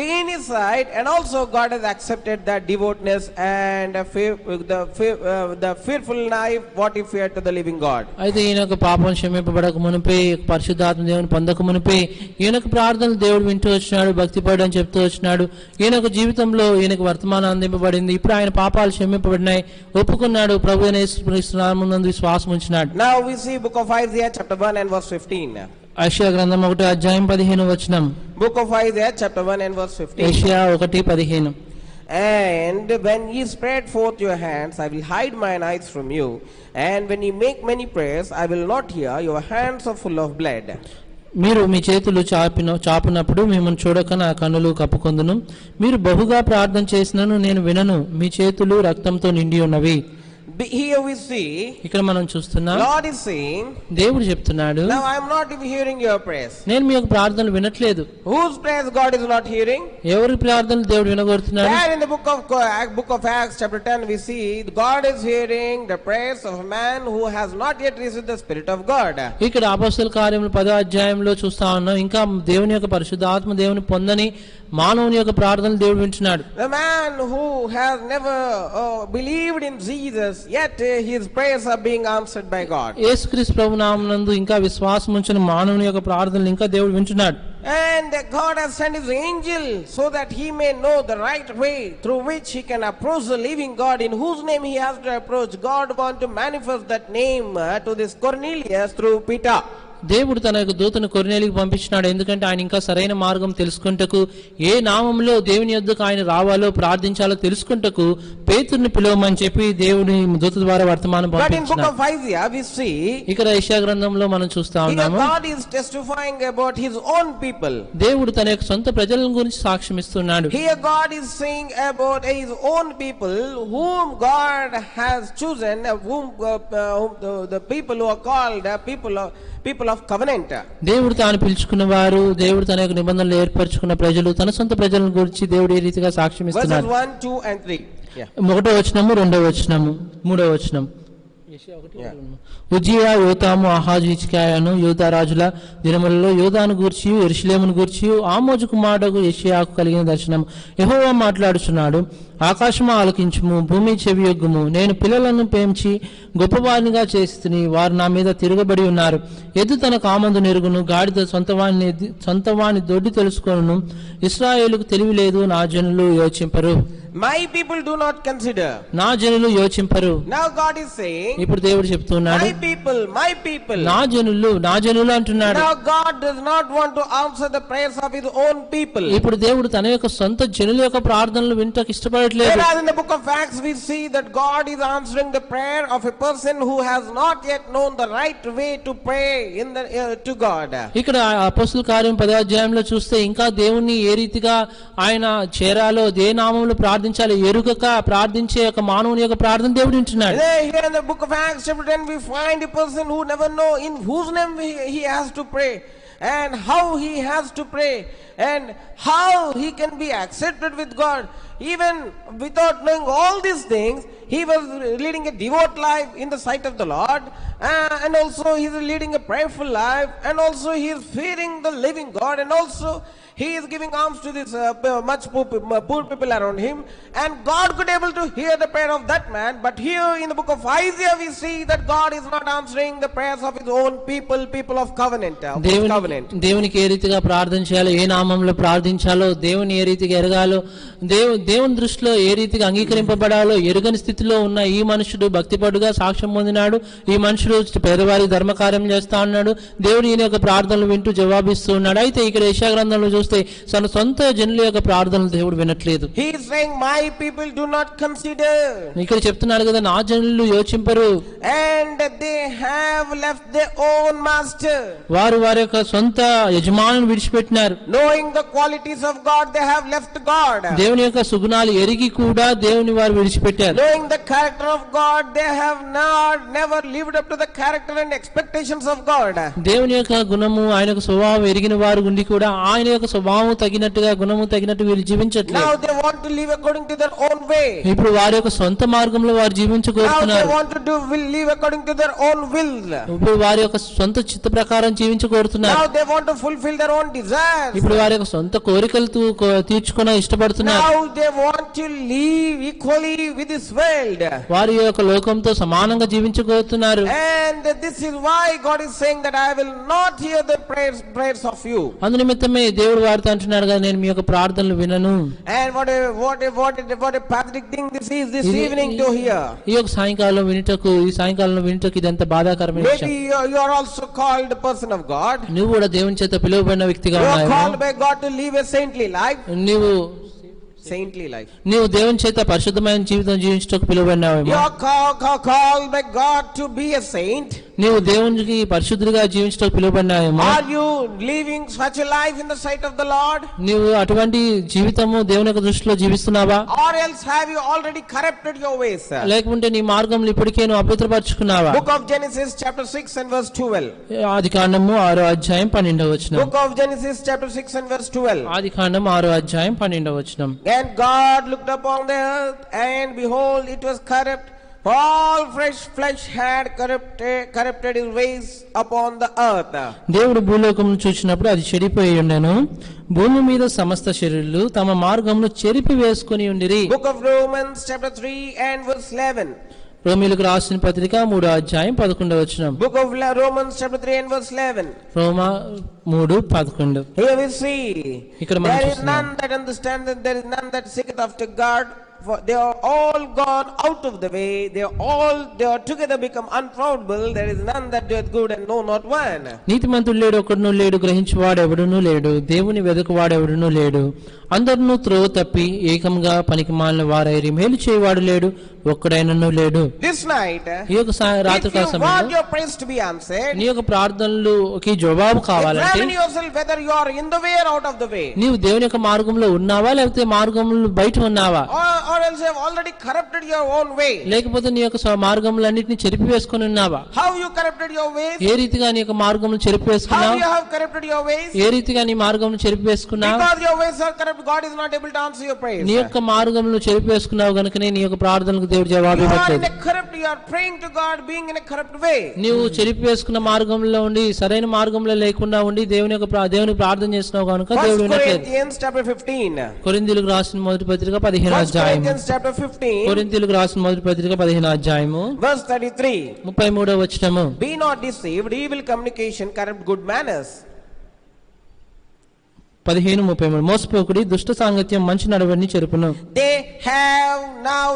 in his sight, and also God has accepted that devoutness and the fearful life what he feared to the living God. అయితే ఈయనకు పాపం క్షమింపబడక మునిపే పరిశుద్ధాత్మ దేవుని పొందక మునిపే ఈయనకు ప్రార్థనలు దేవుడు వింటూ వచ్చినాడు, భక్తిపరుడు అని చెప్తూ వచ్చినాడు. ఈయనకు జీవితంలో ఈయనకు వర్తమానం అందింపబడింది. ఇప్పుడు ఆయన పాపాలు క్షమింపబడినాయి, ఒప్పుకున్నాడు, ప్రభు అయిన యేసు నామమునందు విశ్వాసం ఉంచినాడు. Now we see book of Isaiah chapter 1 and verse 15. యెషయా గ్రంథం 1వ అధ్యాయం 15వ వచనం. Book of Isaiah chapter 1 and verse 15. యెషయా 1:15. And when ye spread forth your hands, I will hide mine eyes from you, and when ye make many prayers, I will not hear. Your hands are full of blood. మీరు మీ చేతులు చాపునప్పుడు మిమ్మల్ని చూడక నా కన్నులు కప్పుకొందును. మీరు బహుగా ప్రార్థన చేసినను నేను వినను. మీ చేతులు రక్తంతో నిండి ఉన్నవి. Here we see, ఇక్కడ మనం చూస్తున్నాం, Lord is saying, దేవుడు చెప్తున్నాడు, now I am not hearing your prayers. నేను మీ యొక్క ప్రార్థనలు వినట్లేదు. Whose prayers God is not hearing? ఎవరి ప్రార్థనలు దేవుడు వినగొడుతున్నాడు? There in the book of Acts chapter 10 we see God is hearing the prayers of a man who has not yet received the Spirit of God. ఇక్కడ అపొస్తలుల కార్యములు 10వ అధ్యాయంలో చూస్తా ఉన్నాం, ఇంకా దేవుని యొక్క పరిశుద్ధాత్మ దేవుని పొందని మానవుని యొక్క ప్రార్థనలు దేవుడు వింటున్నాడు. The man who has never believed in Jesus, yet his prayers are being answered by God. యేసుక్రీస్తు ప్రభు నామమునందు ఇంకా విశ్వాసం ఉంచిన మానవుని యొక్క ప్రార్థనలు ఇంకా దేవుడు వింటున్నాడు. And God has sent his angel so that he may know the right way through which he can approach the living God, in whose name he has to approach. God wants to manifest that name to this Cornelius through Peter. దేవుడు తన యొక్క దూతను కొర్నేలికి పంపించినాడు. ఎందుకంటే ఆయన ఇంకా సరైన మార్గం తెలుసుకుంటకు, ఏ నామంలో దేవుని యొద్దకు ఆయన రావాలో ప్రార్థించాలో తెలుసుకుంటకు పేతురుని పిలవమని చెప్పి దేవుని దూత ద్వారా వర్తమానం పంపించాడు. ఇక్కడ యెషయా గ్రంథంలో మనం చూస్తా ఉన్నాము, God is testifying about his own people. దేవుడు తన యొక్క సొంత ప్రజల గురించి సాక్ష్యం ఇస్తున్నాడు. Here God is saying about his own people whom God has chosen, the people who are called people of covenant. దేవుడు తాను పిలుచుకున్న వారు, దేవుడు తన యొక్క నిబంధనలు ఏర్పరచుకున్న ప్రజలు, తన సొంత ప్రజల గురించి దేవుడు ఈ రీతిగా సాక్ష్యం ఇస్తున్నాడు. 1, 2 and 3. ఒకటో వచనము, రెండో వచనము, మూడో వచనం. ఉజ్జియా, యోతాము, ఆహాజు, హిజ్కియాను యూదా రాజుల దినములలో యోదాను గూర్చి, యెరూషలేమును గూర్చి ఆమోజు కుమారుడు యెషయాకు కలిగిన దర్శనం. యెహోవా మాట్లాడుచున్నాడు, ఆకాశము ఆలకించుము, భూమి చెవియొగ్గుము. నేను పిల్లలను పెంచి గొప్పవారినిగా చేస్తుని, వారు నా మీద తిరగబడి ఉన్నారు. ఎద్దు తన కామందు నెరుగును, గాడిద సొంతవాణి దొడ్డి తెలుసుకొనును. ఇశ్రాయేలుకు తెలివి లేదు, నా జనులు యోచింపరు. My people do not consider. నా జనులు యోచింపరు. Now God is saying, ఇప్పుడు దేవుడు చెప్తున్నాడు, my people, నా జనులు అంటున్నాడు. Now God does not want to answer the prayers of his own people. ఇప్పుడు దేవుడు తన యొక్క సొంత జనుల యొక్క ప్రార్థనలు వింటకు ఇష్టపడట్లేదు. Whereas in the book of Acts we see that God is answering the prayer of a person who has not yet known the right way to pray in the to God. ఇక్కడ అపోస్తలుల కార్యం 10వ అధ్యాయంలో చూస్తే ఇంకా దేవుణ్ణి ఏ రీతిగా ఆయన చేరాలో, ఏ నామములో ప్రార్థించాలో ఎరుగక ప్రార్థించే ఒక మానవుని యొక్క ప్రార్థన దేవుడు వింటున్నాడు. Here in the book of Acts chapter 10 we find a person who never know in whose name he has to pray and how he has to pray and how he can be accepted with God. Even without knowing all these things, he was leading a devout life in the sight of the Lord, and also he is leading a prayerful life, and also he is fearing the living God, and also he is giving alms to this much poor people around him, and God could able to hear the prayer of that man. But here in the book of Isaiah we see that God is not answering the prayers of his own people of covenant. దేవునికి ఏ రీతిగా ప్రార్థన చేయాలో, ఏ నామంలో ప్రార్థించాలో, దేవుని ఏ రీతిగా ఎరగాలో, దేవుని దృష్టిలో ఏ రీతిగా అంగీకరింపబడాలో ఎరుగని స్థితిలో ఉన్న ఈ మనుషుడు భక్తిపరుడుగా సాక్ష్యం పొందినాడు. ఈ మనుషుడు పేదవారి ధర్మకార్యం చేస్తా ఉన్నాడు. దేవుడు ఈయన యొక్క ప్రార్థనలు వింటూ జవాబిస్తూ ఉన్నాడు. అయితే ఇక్కడ యెషయా గ్రంథంలో చూస్తే తన సొంత జనుల యొక్క ప్రార్థనలు దేవుడు వినట్లేదు. He is saying my people do not consider. ఇక్కడ చెప్తున్నాడు కదా, నా జనులు యోచింపరు. And they have left their own master. వారు వారి యొక్క సొంత యజమానుని విడిచిపెట్టినారు. Knowing the qualities of God, they have left God. దేవుని యొక్క సుగుణాలు ఎరిగి కూడా దేవుని వారు విడిచిపెట్టారు. Knowing the character of God, they have never lived up to the character and expectations of God. దేవుని యొక్క గుణము, ఆయన యొక్క స్వభావం ఎరిగిన వారు ఉండి కూడా ఆయన యొక్క స్వభావం తగినట్టుగా, గుణము తగినట్టు వీరు జీవించట్లేదు. Now they want to live according to their own way. ఇప్పుడు వారి యొక్క సొంత మార్గంలో వారు జీవించకోరుతున్నారు. Now they want to live according to their own will. ఇప్పుడు వారి యొక్క సొంత చిత్త ప్రకారం జీవించకోరుతున్నారు. Now they want to fulfill their own desires. ఇప్పుడు వారి యొక్క సొంత కోరికలు తీర్చుకునే ఇష్టపడుతున్నారు. Now they want to live equally with this world. వారి యొక్క లోకంతో సమానంగా జీవించకోరుతున్నారు. And this is why God is saying that I will not hear the prayers of you. అందునిమిత్తమే దేవుడు వారితో అంటున్నాడు కదా, నేను మీ యొక్క ప్రార్థనలు వినను. And what a pathetic thing this is this evening to hear. ఈ యొక్క సాయంకాలంలో వినుటకు ఇదంత బాధాకరమైన విషయం. Maybe you are also called a person of God. నువ్వు కూడా దేవుని చేత పిలువబడిన వ్యక్తిగా ఉన్నావు. You are called by God to live a saintly life. నీవు దేవుని చేత పరిశుద్ధమైన జీవితం జీవించడానికి పిలువబడినావేమో. You are called by God to be a saint. నీవు దేవునికి పరిశుద్ధుడిగా జీవించడానికి పిలువబడినావేమో. Are you living such a life in the sight of the Lord? నీవు అటువంటి జీవితము దేవుని యొక్క దృష్టిలో జీవిస్తున్నావా? Or else have you already corrupted your ways? లేకుంటే నీ మార్గంలో ఇప్పటికే నువ్వు అపవిత్రపరచుకున్నావా? Book of Genesis chapter 6 and verse 12. ఆదికాండము 6వ అధ్యాయం 12వ వచనం. Book of Genesis chapter 6 and verse 12. ఆదికాండం 6వ అధ్యాయం 12వ వచనం. And God looked upon the earth, and behold, it was corrupt, all fresh flesh had corrupted his ways upon the earth. దేవుడు భూలోకమును చూచినప్పుడు అది చెడిపోయి ఉండెను, భూమి మీద సమస్త శరీరులు తమ మార్గమును చెరిపి వేసుకొని ఉండిరి. Book of Romans chapter 3 and verse 11. రోమీయులకు రాసిన పత్రిక 3వ అధ్యాయం 11వ వచనం. Book of Romans chapter 3 and verse 11. Roma 3:11. Here we see, ఇక్కడ మనం there is చూస్తున్నాం, none that understands, there is none that seeketh after God. For they are all gone out of the way, they are together become unprofitable. There is none that doeth good, and no, not one. నీతిమంతుడు లేడు, ఒకడును లేడు, గ్రహించువాడు ఎవడునూ లేడు, దేవుని వెదకువాడు ఎవడునూ లేడు, అందరును త్రోవ తప్పి ఏకంగా పనికిమాలిన వారైరి, మేలు చేయవాడు లేడు, ఒక్కడైనను లేడు. This night, ఈ యొక్క రాత్రికాల if you want సమయంలో your prayers to be answered, నీ యొక్క ప్రార్థనలుకి జవాబు కావాలంటే examine yourself whether you are in the way or out of the way, నీవు దేవుని యొక్క మార్గంలో ఉన్నావా లేకపోతే మార్గంలో బయట ఉన్నావా, or else you have already corrupted your own way. లేకపోతే నీ యొక్క మార్గములన్నిటిని చెరిపి వేసుకొని ఉన్నావా. How you corrupted your ways? ఏ రీతిగా నీ యొక్క మార్గమును చెరిపి How వేసుకున్నావు, you have corrupted your ways? ఏ రీతిగా నీ మార్గమును చెరిపి వేసుకున్నావు. Because your ways are corrupt, God is not able to answer your prayers. నీ యొక్క మార్గమును చెరిపి వేసుకున్నావు గనుకనే నీ యొక్క ప్రార్థనలకు దేవుడు జవాబు You are ఇవ్వట్లేదు. in a corrupt, you are praying to God being in a corrupt way. నీవు చెరిపి వేసుకున్న మార్గంలో ఉండి సరైన మార్గంలో లేకుండా ఉండి దేవుని ప్రార్థన చేస్తున్నావు కనుక దేవుడు 1 వినట్లేదు. Corinthians chapter 15. కొరింథీయులకు రాసిన మొదటి పత్రిక 15వ 1 అధ్యాయం. Corinthians chapter 15. కొరింథీయులకు రాసిన మొదటి పత్రిక 15వ అధ్యాయము Verse 33. 33వ వచనము. Be not deceived, evil communication corrupt good manners. 15:33. మోసపోకుడి, దుష్ట సాంగత్యం మంచి నడవడిని చెరుపును.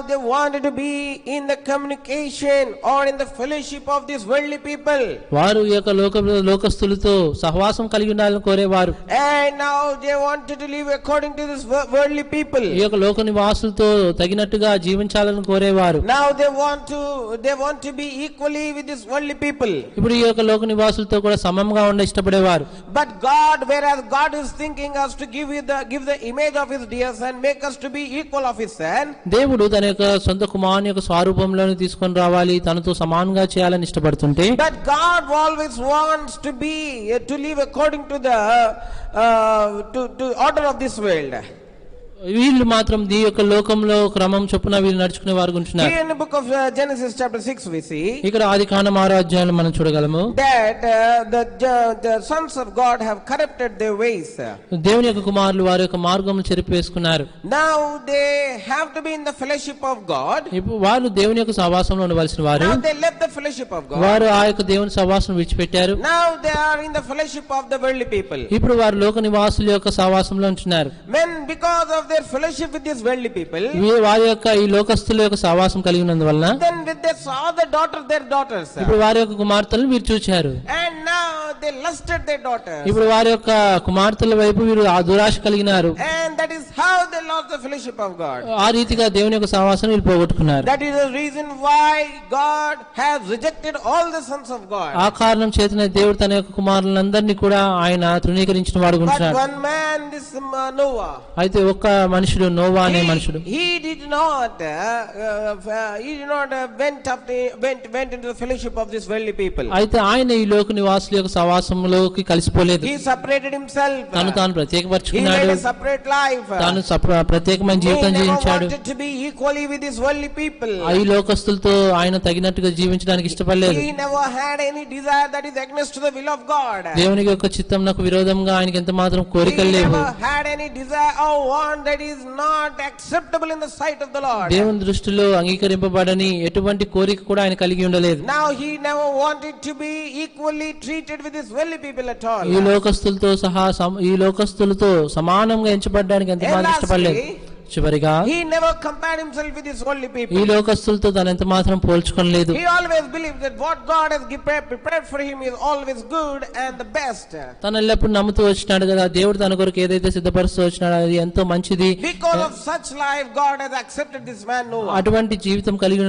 They wanted to be in the communication or in the fellowship of these worldly people. వారు ఈ యొక్క లోకస్తులతో సహవాసం కలిగి ఉండాలని కోరేవారు. And now they wanted to live according to this worldly people. ఈ యొక్క లోక నివాసులతో తగినట్టుగా జీవించాలని కోరేవారు. Now they want to be equally with these worldly people. ఇప్పుడు ఈ యొక్క లోక నివాసులతో కూడా సమంగా ఉండ ఇష్టపడేవారు. But whereas God is thinking us to give the image of his dear son, make us to be equal of his son. దేవుడు తన యొక్క సొంత కుమారుని యొక్క స్వరూపంలోని తీసుకొని రావాలి, తనతో సమానంగా చేయాలని ఇష్టపడుతుంటే, But God always wants to live according to the to order of this world. వీళ్ళు మాత్రం ఈ యొక్క లోకంలో క్రమం చొప్పున వీళ్ళు నడుచుకునే వారు ఉంటున్నారు. Here in the book of Genesis chapter 6 we see, ఇక్కడ ఆదికాండం 6వ అధ్యాయంలో మనం చూడగలము, that the sons of God have corrupted their ways. దేవుని యొక్క కుమారులు వారి యొక్క మార్గమును చెరిపి వేసుకున్నారు. Now they have to be in the fellowship of God. ఇప్పుడు వారు దేవుని యొక్క సహవాసంలో ఉండవలసిన వారు, Now they left the fellowship of God. వారు ఆ యొక్క దేవుని సహవాసం విడిచిపెట్టారు. Now they are in the fellowship of the worldly people. ఇప్పుడు వారు లోక నివాసుల యొక్క సహవాసంలో ఉంటున్నారు. Because of their fellowship with these worldly people, వారి యొక్క ఈ లోకస్తుల యొక్క సహవాసం కలిగి ఉన్నందువలన, then when they saw their daughters, ఇప్పుడు వారి యొక్క కుమార్తెలను వీరు చూచారు. and now they lusted their daughters, ఇప్పుడు వారి యొక్క కుమార్తెల వైపు వీరు ఆ దురాశ కలిగినారు. and that is how they lost the fellowship of God. ఆ రీతిగా దేవుని యొక్క సహవాసం వీరు పోగొట్టుకున్నారు. That is the reason why God has rejected all the sons of God. ఆ కారణం చేతనే దేవుడు తన యొక్క కుమారులందరినీ కూడా ఆయన తృణీకరించిన వాడు But ఉంటున్నాడు. one man, this Noah, అయితే ఒక్క మనుషుడు, నోవా అనే మనుషుడు, he did not went into the fellowship of these worldly people. అయితే ఆయన ఈ లోక నివాసుల యొక్క సహవాసంలోకి కలిసిపోలేదు. He separated himself. తాను He ప్రత్యేకపరచుకున్నాడు. led a separate life. తాను ప్రత్యేకమైన జీవితం He never జీవించాడు. wanted to be equally with these worldly people. ఈ లోకస్తులతో ఆయన తగినట్టుగా జీవించడానికి ఇష్టపడలేదు. He never had any desire that is against to the will of God. దేవుని యొక్క చిత్తంనకు విరోధంగా ఆయనకి ఎంత మాత్రం కోరికలు He లేవు. never had any desire or want that is not acceptable in the sight of the Lord. దేవుని దృష్టిలో అంగీకరింపబడని ఎటువంటి కోరిక కూడా ఆయన కలిగి ఉండలేదు. Now he never wanted to be equally treated with these worldly people at all. ఈ లోకస్తులతో సమానంగా ఎంచబడడానికి ఎంత మాత్రం ఇష్టపడలేదు. చివరిగా he never compared himself with these worldly people. ఈ లోకస్తులతో తను ఎంత మాత్రం పోల్చుకోలేదు. He always believed that what God has prepared for him is always good and the best. తను ఎల్లప్పుడు నమ్ముతూ వచ్చినాడు కదా, దేవుడు తన కొరకు ఏదైతే సిద్ధపరుస్తూ వచ్చినాడో అది ఎంతో మంచిది. Because of such life God has accepted this man Noah. అటువంటి జీవితం కలిగి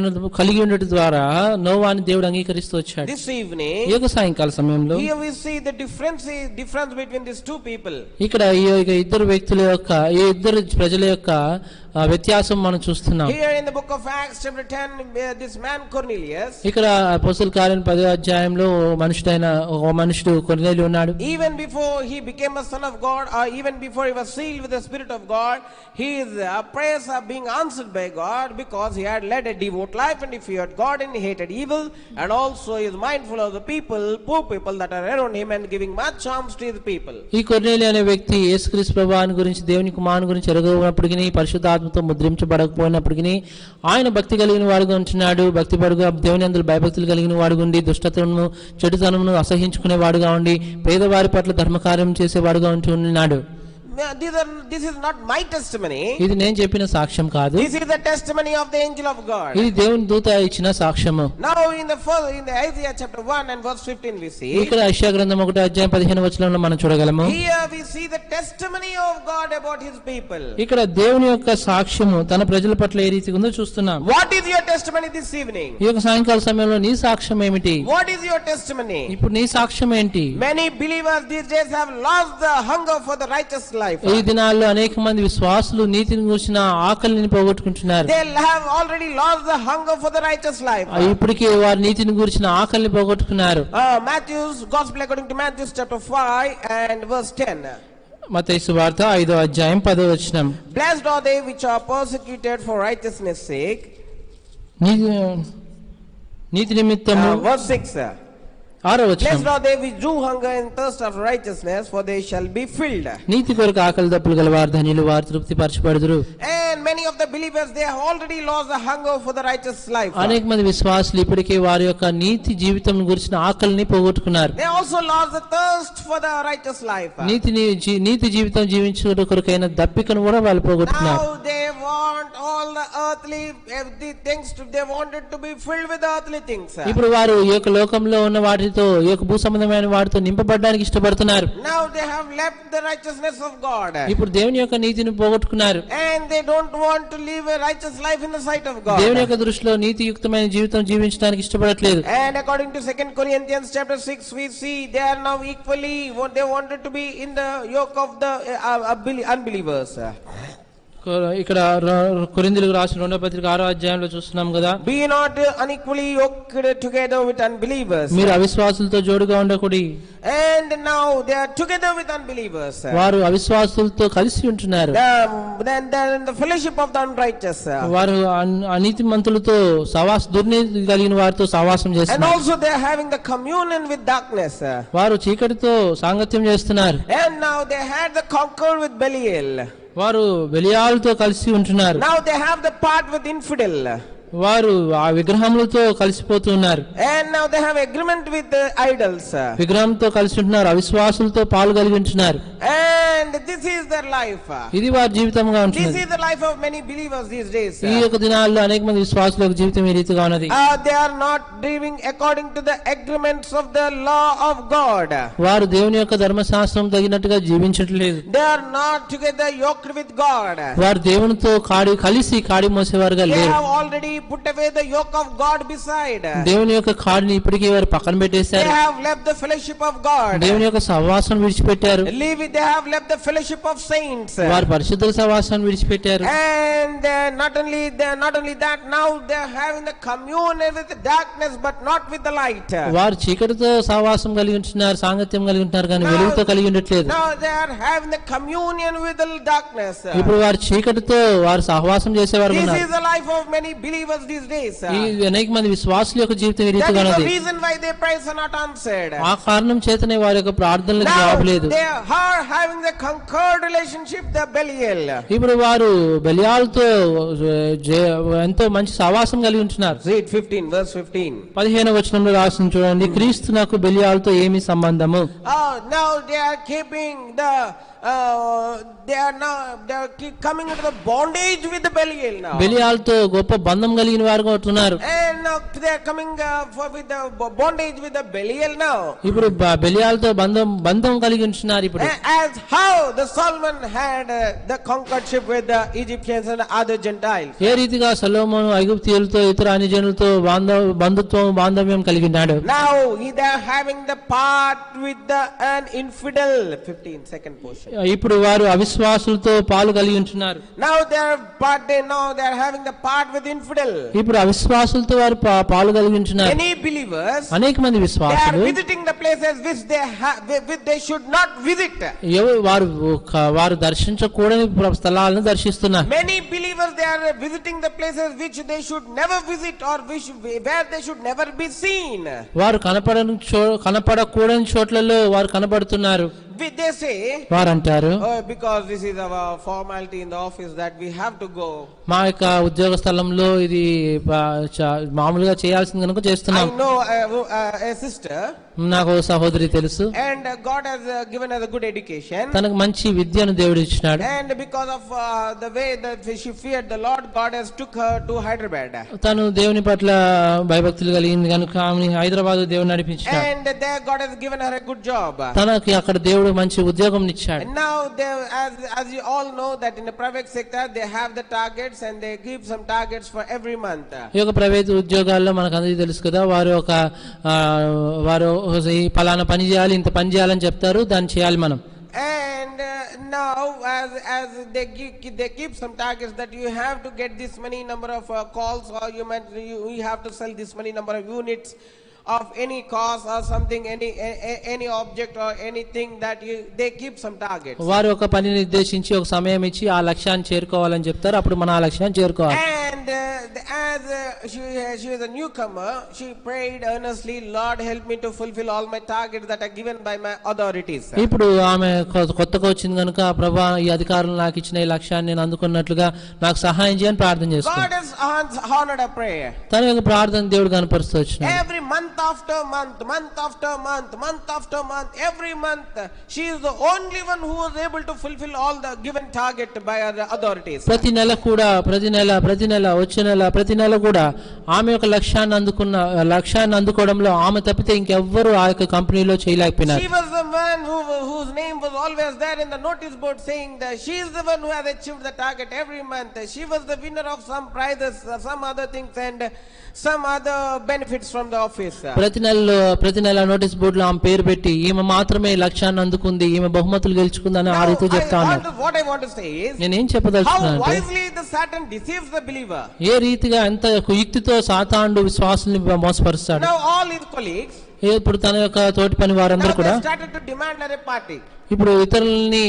ఉండటం ద్వారా నోవాని దేవుడు అంగీకరిస్తూ వచ్చాడు. This evening, ఈ యొక్క సాయంకాల సమయంలో here we see the difference between these two people. ఇక్కడ ఈ ఇద్దరు వ్యక్తుల యొక్క, ఈ ఇద్దరు ప్రజల యొక్క వ్యత్యాసం మనం చూస్తున్నాం. Here in the book of Acts chapter 10, this man Cornelius, ఇక్కడ అపోస్తలుల కార్యం 10వ అధ్యాయంలో మనుషుడు కొర్నేలి ఉన్నాడు. even before he became a son of God, or even before he was sealed with the Spirit of God, his prayers are being answered by God, because he had led a devout life and he feared God and he hated evil, and also is mindful of the people, poor people that are around him, and giving much alms to his people. ఈ కొర్నేలి అనే వ్యక్తి యేసుక్రీస్తు ప్రభువుని గురించి, దేవుని కుమారుని గురించి ఎరగనప్పటికీ, పరిశుద్ధాత్మతో ముద్రించబడకపోయినప్పటికీ ఆయన భక్తి కలిగిన వాడుగా ఉంటున్నాడు. భక్తి పరుగా దేవుని యందు భయభక్తులు కలిగిన వాడుగా ఉండి, దుష్టతనమును చెడుతనమును అసహించుకునే వాడుగా ఉండి, పేదవారి పట్ల ధర్మకార్యం చేసేవాడుగా ఉంటున్నాడు. This is not my testimony. ఇది నేను చెప్పిన సాక్ష్యం కాదు. This is the testimony of the angel of God. ఇది దేవుని దూత ఇచ్చిన సాక్ష్యము. Now in the Isaiah chapter 1 and verse 15 we see. ఇక్కడ యెషయా గ్రంథం 1వ అధ్యాయం 15వ వచనంలో మనం చూడగలము. Here we see the testimony of God about his people. ఇక్కడ దేవుని యొక్క సాక్ష్యము తన ప్రజల పట్ల ఏ రీతిగా ఉందో చూస్తున్నాం. What is your testimony this evening? ఈ యొక్క సాయంకాల సమయంలో నీ సాక్ష్యం ఏమిటి? What is your testimony? ఇప్పుడు నీ సాక్ష్యం ఏంటి? Many believers these days have lost the hunger for the righteous life. ఈ దినాల్లో అనేక మంది విశ్వాసులు నీతిని గురించిన ఆకలిని పోగొట్టుకుంటున్నారు. They have already lost the hunger for the righteous life. ఇప్పటికే వారు నీతిని గురించిన ఆకలిని పోగొట్టుకున్నారు. Matthew's Gospel according to Matthew chapter 5 and verse 10. మత్తయి సువార్త 5వ అధ్యాయం 10వ వచనం. Blessed are they which are persecuted for righteousness' sake. నీతి నిమిత్తము verse 6. 6వ వచనం. Blessed are they which do hunger and thirst after righteousness, for they shall be filled. నీతి కొరకు ఆకలి దప్పులు గల వారు ధన్యులు, వారు తృప్తి పరచబడుదురు. And many of the believers, they have already lost the hunger for the righteous life. అనేక మంది విశ్వాసులు ఇప్పటికే వారి యొక్క నీతి జీవితం గురించిన ఆకలిని పోగొట్టుకున్నారు. They also lost the thirst for the righteous life. నీతి జీవితం జీవించుట కొరకైన దప్పికను కూడా వాళ్ళు పోగొట్టుకున్నారు. Now they want all the earthly things they wanted to be filled with earthly things. ఇప్పుడు వారు ఈ యొక్క లోకంలో ఉన్న వాటితో, ఈ యొక్క భూ సంబంధమైన వాటితో నింపబడడానికి ఇష్టపడుతున్నారు. Now they have left the righteousness of God. ఇప్పుడు దేవుని యొక్క నీతిని పోగొట్టుకున్నారు. And they don't want to live a righteous life in the sight of God. దేవుని యొక్క దృష్టిలో నీతియుక్తమైన జీవితం జీవించడానికి ఇష్టపడట్లేదు. And according to 2 Corinthians chapter 6 we see they are now equally what they wanted to be in the yoke of the unbelievers. ఇక్కడ కొరింథీయులకు రాసిన 2వ పత్రిక 6వ అధ్యాయంలో చూస్తున్నాం కదా. Be not unequally yoked together with unbelievers. మీరు అవిశ్వాసులతో జోడుగా ఉండకూడదు. And now they are together with unbelievers. వారు అవిశ్వాసులతో కలిసి ఉంటున్నారు. Then in the fellowship of the unrighteous. వారు అనీతిమంతులతో దుర్నీతి కలిగిన వారితో సహవాసం చేస్తున్నారు. And also they are having the communion with darkness. వారు చీకటితో సాంగత్యం చేస్తున్నారు. And now they had the concord with Belial. వారు బెలియాలతో కలిసి ఉంటున్నారు. Now they have the part with infidel. వారు ఆ విగ్రహములతో కలిసిపోతున్నారు. And now they have agreement with the idols. విగ్రహంతో కలిసి ఉంటున్నారు, అవిశ్వాసులతో పాలు కలిగి ఉంటున్నారు. And this is their life. ఇది వారి జీవితంగా ఉంటుంది. This is the life of many believers these days. ఈ యొక్క దినాల్లో అనేక మంది విశ్వాసుల జీవితం ఈ రీతిగా ఉన్నది. They are not living according to the agreements of the law of God. వారు దేవుని యొక్క ధర్మశాస్త్రం తగినట్టుగా జీవించట్లేదు. They are not together yoked with God. వారు దేవునితో కలిసి కాడి మోసేవారుగా లేరు. They లేరు. have already put away the yoke of God beside. దేవుని యొక్క కాడిని ఇప్పటికే వారు పక్కన పెట్టేశారు. They have left the fellowship of God. దేవుని యొక్క సహవాసం విడిచిపెట్టారు. They have left the fellowship of saints. వారు పరిశుద్ధుల సహవాసాన్ని విడిచిపెట్టారు. And not only that, now they are having the communion with the darkness but not with the light. వారు చీకటితో సహవాసం కలిగి ఉంటున్నారు, సాంగత్యం కలిగి ఉంటున్నారు, కానీ వెలుగుతో కలిగి ఉండట్లేదు. Now they are having the communion with the darkness. ఇప్పుడు వారు చీకటితో వారు సహవాసం చేసేవారు ఉన్నారు. This is the life of many believers these days. ఈ అనేక మంది విశ్వాసుల యొక్క జీవితం ఈ రీతిగా ఉన్నది. That is the reason why their prayers are not answered. ఆ కారణం చేతనే వారి యొక్క ప్రార్థనలకు జవాబు లేదు. They are having the concord relationship the Belial. ఇప్పుడు వారు బెలియాలతో ఎంతో మంచి సహవాసం కలిగి ఉంటున్నారు. Read 15 verse 15. 15వ వచనంలో రాసిన చూడండి, క్రీస్తునకు బెలియాలతో ఏమి సంబంధము? Now they are keeping they are coming into the bondage with the Belial now. బెలియాలతో గొప్ప బంధం కలిగిన వారుగా ఉంటున్నారు. And now they are coming with the bondage with the Belial now. ఇప్పుడు బెలియాలతో బంధం కలిగి ఉంటున్నారు. ఇప్పుడు as how the Solomon had the concordship with the Egyptians and other Gentiles. ఏ రీతిగా సొలొమోను ఐగుప్తీయులతో ఇతర అన్యజనులతో బాంధవ్యం కలిగి ఉన్నాడు. Now they are having the part with an infidel. 15 second portion. ఇప్పుడు వారు అవిశ్వాసులతో పాలు కలిగి ఉంటున్నారు. Now they are having the part with infidel. ఇప్పుడు అవిశ్వాసులతో వారు పాలు కలిగి ఉంటున్నారు. Many believers, అనేక మంది they విశ్వాసులు are visiting the places which they should not visit. వారు దర్శించకూడని స్థలాలను దర్శిస్తున్నారు. Many believers, they are visiting the places which they should never visit or where they should never be seen. వారు కనపడకూడని చోట్లలో వారు కనబడుతున్నారు. They say, వారు అంటారు, because this is our formality in the office that we have to go. మా యొక్క ఉద్యోగ స్థలంలో ఇది మామూలుగా చేయాల్సింది కనుక చేస్తున్నాం. I know a sister, నాకు సహోదరి తెలుసు, and God has given her a good education, తనకు మంచి విద్యను దేవుడు ఇచ్చినాడు. and because of the way that she feared the Lord, God has took her to Hyderabad. తను దేవుని పట్ల భయభక్తులు కలిగింది కనుక ఆమె హైదరాబాద్ దేవుడు నడిపించాడు. And there God has given her a good job. తనకి అక్కడ దేవుడు మంచి ఉద్యోగం ఇచ్చాడు. And now as you all know that in the private sector they have the targets and they give some targets for every month. ఈ యొక్క private ఉద్యోగాల్లో మనకు అందరికీ తెలుసు కదా, వారు పలానా పని చేయాలి, ఇంత పని చేయాలని చెప్తారు, దాన్ని చేయాలి మనం. And now as they keep some targets that you have to get this many number of calls, or you have to sell this many number of units of any cause or something, any object or anything that they keep some targets. వారు ఒక పని నిర్దేశించి ఒక సమయం ఇచ్చి ఆ లక్ష్యాన్ని చేరుకోవాలని చెప్తారు. అప్పుడు మన ఆ లక్ష్యాన్ని చేరుకోవాలి. And as she was a newcomer, she prayed earnestly, Lord help me to fulfill all my targets that are given by my authorities. ఇప్పుడు ఆమె కొత్తగా వచ్చింది కనుక, ప్రభువా ఈ అధికారులు నాకు ఇచ్చిన ఈ లక్ష్యాన్ని నేను అందుకున్నట్లుగా నాకు సహాయం చేయని ప్రార్థన చేస్తాను. God has honored her prayer. తన యొక్క ప్రార్థన దేవుడు కనపరుస్తూ వచ్చినాడు. Every month after month, every month, she is the only one who was able to fulfill all the given target by her authorities. ప్రతి నెల ప్రతి నెల కూడా ఆమె యొక్క లక్ష్యాన్ని అందుకోవడంలో ఆమె తప్పితే ఇంకెవ్వరు ఆ యొక్క కంపెనీలో చేయలేకపోయినారు. She was the one whose name was always there in the notice board saying that she is the one who has achieved the target every month. She was the winner of some prizes, some other things and some other benefits from the office. ప్రతి నెల notice బోర్డులో ఆమె పేరు పెట్టి ఈమె మాత్రమే లక్ష్యాన్ని అందుకుంది, ఈమె బహుమతులు గెలుచుకుందని ఆ రీతిలో చెప్తా ఉన్నారు. What I want to say is, నేనేం చెప్పదలుచుకున్నాను how wisely the Satan deceives the believer. ఏ రీతిగా ఎంత యుక్తితో సాతానుడు విశ్వాసుల్ని మోసపరుస్తాడు. Now all his colleagues, ఇప్పుడు తన యొక్క తోటి పని వారందరూ కూడా started to demand a party. ఇప్పుడు ఇతరులని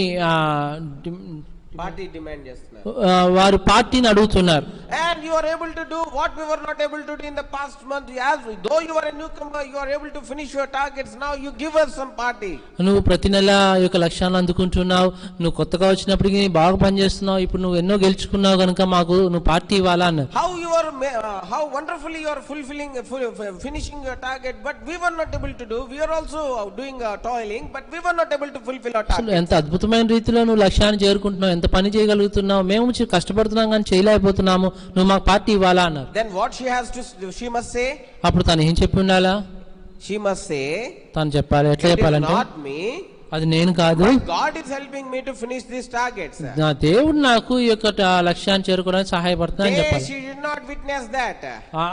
పార్టీ డిమాండ్ చేస్తున్నారు, వారు పార్టీని అడుగుతున్నారు. and you are able to do what we were not able to do in the past month. As though you are a newcomer, you are able to finish your targets. Now you give us some party. నువ్వు ప్రతి నెల ఈ యొక్క లక్ష్యాన్ని అందుకుంటున్నావు, నువ్వు కొత్తగా వచ్చినప్పటికీ బాగా పనిచేస్తున్నావు, ఇప్పుడు నువ్వు ఎన్నో గెలుచుకున్నావు కనుక మాకు నువ్వు పార్టీ ఇవ్వాలా అన్నారు. How wonderfully you are finishing your target, but we were not able to do. We are also doing toiling, but we were not able to fulfill our target. ఎంత అద్భుతమైన రీతిలో నువ్వు లక్ష్యాన్ని చేరుకుంటున్నావు, ఎంత పని చేయగలుగుతున్నావు, మేము కష్టపడుతున్నాం కానీ చేయలేకపోతున్నాము, నువ్వు మాకు పార్టీ ఇవ్వాలా అన్నారు. Then what she must say? అప్పుడు తను ఏం చెప్పి ఉండాలా? She must say, తను చెప్పాలి. ఎట్లా చెప్పాలంటే, not me, అది నేను కాదు, God is helping me to finish these targets. నా దేవుడు నాకు ఈ యొక్క లక్ష్యాన్ని చేరుకోవడానికి సహాయపడుతున్నాడని చెప్పాలి. She did not witness that.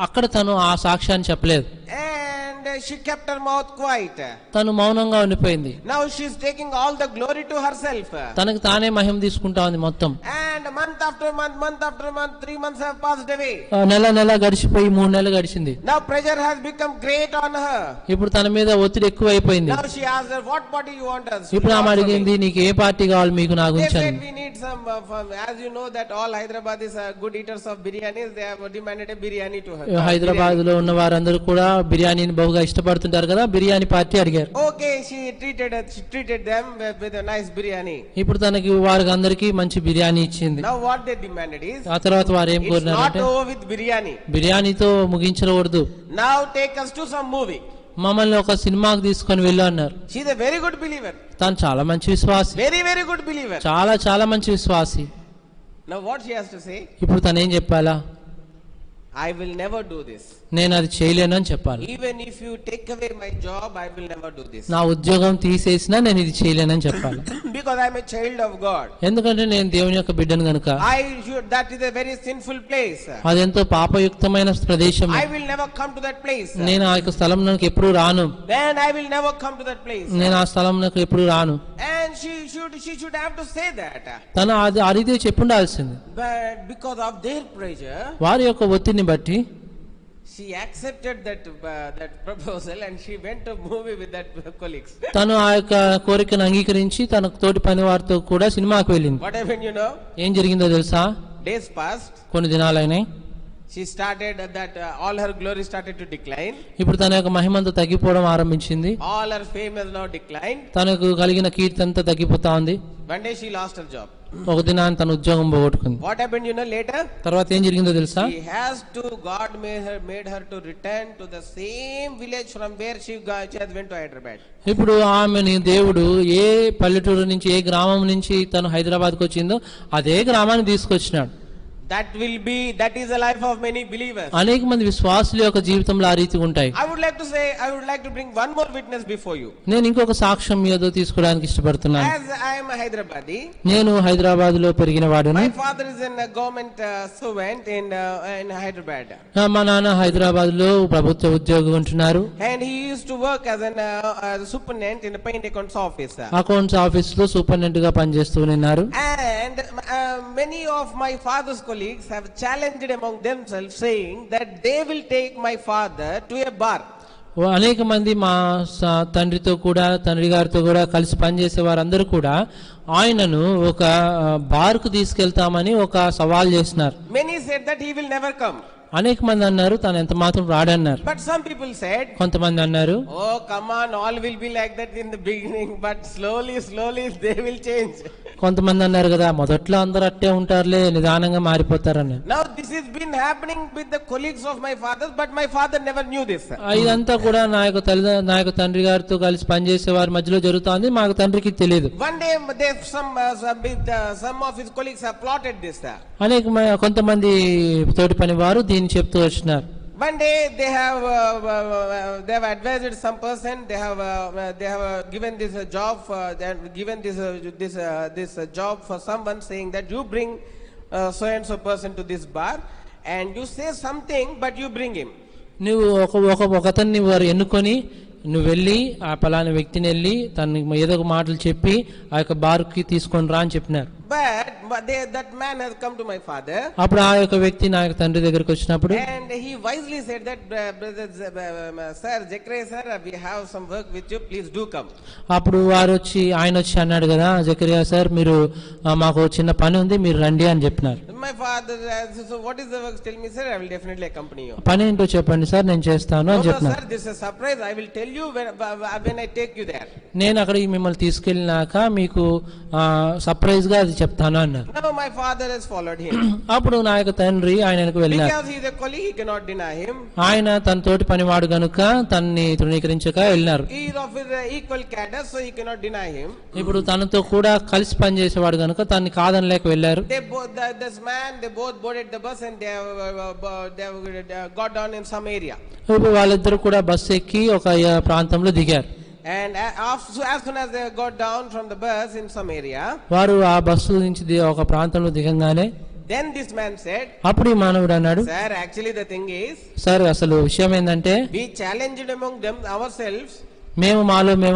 అక్కడ తను ఆ సాక్ష్యాన్ని చెప్పలేదు. And she kept her mouth quiet. తను మౌనంగా ఉండిపోయింది. Now she is taking all the glory to herself. తనకు తానే మహిమ తీసుకుంటా ఉంది మొత్తం. And month after month, 3 months have passed away. నెల గడిచిపోయి 3 నెలలు గడిచింది. Now pressure has become great on her. ఇప్పుడు తన మీద ఒత్తిడి ఎక్కువ అయిపోయింది. Now she asked her, what party you want us? ఇప్పుడు ఆమె అడిగింది, నీకు ఏ పార్టీ కావాలి మీకు నా గురించి అని. We need some as you know that all Hyderabadis are good eaters of biryanis. They have demanded a biryani to her. Hyderabad లో ఉన్న వారందరూ కూడా బిర్యానీని బహుగా ఇష్టపడుతుంటారు కదా, బిర్యానీ పార్టీ అడిగారు. Okay, she treated them with a nice biryani. ఇప్పుడు తనకి వారికి అందరికి మంచి బిర్యానీ ఇచ్చింది. Now what they demanded is, ఆ తర్వాత వారు ఏం కోరినారంటే, not over with biryani. బిర్యానీతో ముగించకూడదు, now take us to some movie. మమ్మల్ని ఒక సినిమాకి తీసుకొని వెళ్ళు అన్నారు. She is a very good believer. తను చాలా మంచి విశ్వాసి, very good believer. చాలా మంచి విశ్వాసి. Now what she has to say? ఇప్పుడు తను ఏం చెప్పాలా? I will never do this. నేను అది చేయలేను అని చెప్పాలి. Even if you take away my job, I will never do this. నా ఉద్యోగం తీసేసినా నేను ఇది చేయలేనని చెప్పాలి. Because I am a child of God. ఎందుకంటే నేను దేవుని యొక్క బిడ్డను గనుక. That is a very sinful place. అదెంతో పాపయుక్తమైన ప్రదేశం. I will never come to that place. నేను ఆ యొక్క స్థలంలోకి ఎప్పుడు రాను. Then I will never come to that place. నేను ఆ స్థలంలోకి ఎప్పుడు రాను. And she should have to say that. తను అది ఆ రీతిగా చెప్పుండాల్సింది. But because of their pressure, వారి యొక్క ఒత్తిడిని బట్టి she accepted that proposal and she went to movie with that colleagues. తను ఆ యొక్క కోరికను అంగీకరించి తన తోటి పని వారితో కూడా సినిమాకు వెళ్ళింది. What happened, you know? ఏం జరిగిందో తెలుసా? Days passed. కొన్ని దినాలైనాయి. She started that all her glory started to decline. ఇప్పుడు తన యొక్క మహిమంతా తగ్గిపోవడం ఆరంభించింది. All her fame has now declined. తనకు కలిగిన కీర్తి అంతా తగ్గిపోతా ఉంది. One day she lost her job. ఒక దినాన్ని తన ఉద్యోగం పోగొట్టుకుంది. What happened, you know, later? తర్వాత ఏం జరిగిందో తెలుసా? God made her to return to the same village from where she had went to Hyderabad. ఇప్పుడు ఆమెని దేవుడు ఏ పల్లెటూరు నుంచి ఏ గ్రామం నుంచి తను హైదరాబాద్కు వచ్చిందో అదే గ్రామాన్ని తీసుకొచ్చినాడు. That is the life of many believers. అనేక మంది విశ్వాసుల యొక్క జీవితంలో ఆ రీతి ఉంటాయి. I would like to bring one more witness before you. నేను ఇంకొక సాక్ష్యం ఏదో తీసుకోవడానికి ఇష్టపడుతున్నాను. As I am a Hyderabadi. నేను హైదరాబాద్ లో పెరిగిన వాడును. My father is a government servant in Hyderabad. మా నాన్న హైదరాబాద్ లో ప్రభుత్వ ఉద్యోగం ఉంటున్నారు. And he used to work as a superintendent in the paint accounts office. Accounts office లో సూపరింటెండెంట్ గా పనిచేస్తూ ఉన్నారు. And many of my father's colleagues have challenged among themselves saying that they will take my father to a bar. అనేక మంది మా తండ్రి గారితో కూడా కలిసి పనిచేసే వారందరూ కూడా ఆయనను ఒక బార్ కు తీసుకెళ్తామని ఒక సవాల్ చేస్తున్నారు. Many said that he will never come. అనేక మంది అన్నారు తను ఎంత మాత్రం రాడన్నారు. But some people said, కొంతమంది అన్నారు, oh come on, all will be like that in the beginning, but slowly they will change. కొంతమంది అన్నారు కదా మొదట్లో అందరూ అట్టే ఉంటారులే నిదానంగా మారిపోతారని. Now this has been happening with the colleagues of my father, but my father never knew this. ఇదంతా కూడా నా యొక్క తండ్రి గారితో కలిసి పనిచేసే వారి మధ్యలో జరుగుతోంది, మా తండ్రికి తెలియదు. One day some of his colleagues have plotted this. కొంతమంది తోటి పని వారు దీన్ని చెప్తూ వచ్చినారు. One day they have advised some person. They have given this job. This job for someone, saying that you bring so and so person to this bar, and you say something, but you bring him. నువ్వు ఒకతన్ని వారు ఎన్నుకొని నువ్వు వెళ్ళి ఆ పలానా వ్యక్తిని వెళ్ళి తనకి ఏదో ఒక మాటలు చెప్పి ఆ యొక్క బార్ కి తీసుకొని రా అని చెప్పినారు. But that man has come to my father. అప్పుడు ఆ యొక్క వ్యక్తి నా యొక్క తండ్రి దగ్గరికి వచ్చినప్పుడు and he wisely said that brother sir Zechariah sir, we have some work with you, please do come. అప్పుడు ఆయన వచ్చి అన్నాడు కదా, జకరియా సార్ మీరు మాకు చిన్న పని ఉంది మీరు రండి అని చెప్పినారు. My father said, so what is the work, tell me sir, I will definitely accompany you. పని ఏంటో చెప్పండి సార్ నేను చేస్తాను అని చెప్పినారు. Sir, this is a surprise, I will tell you when I take you there. నేను అక్కడికి మిమ్మల్ని తీసుకెళ్ళినాక మీకు సర్ప్రైజ్ గా అది చెప్తాను అన్నారు. Now my father has followed him. అప్పుడు నా యొక్క తండ్రి ఆయనకు వెళ్ళారు. Because he is a colleague, he cannot deny him. ఆయన తన తోటి పనివాడు గనుక తనని తృణీకరించక వెళ్ళారు. He is of his equal cadre, so he cannot deny him. ఇప్పుడు తనతో కూడా కలిసి పనిచేసేవాడు గనుక తనని కాదనలేక వెళ్ళారు. They both boarded the bus and they have got down in some area. ఇప్పుడు వాళ్ళిద్దరు కూడా బస్సు ఎక్కి ఒక ప్రాంతంలో దిగారు. And as soon as they got down from the bus in some area, వారు ఆ బస్సు నుంచి ఒక ప్రాంతంలో దిగంగానే then this man said, అప్పుడు ఈ మానవుడు అన్నాడు, sir, actually the thing is, sir అసలు విషయం ఏంటంటే we challenged among them ourselves, మేము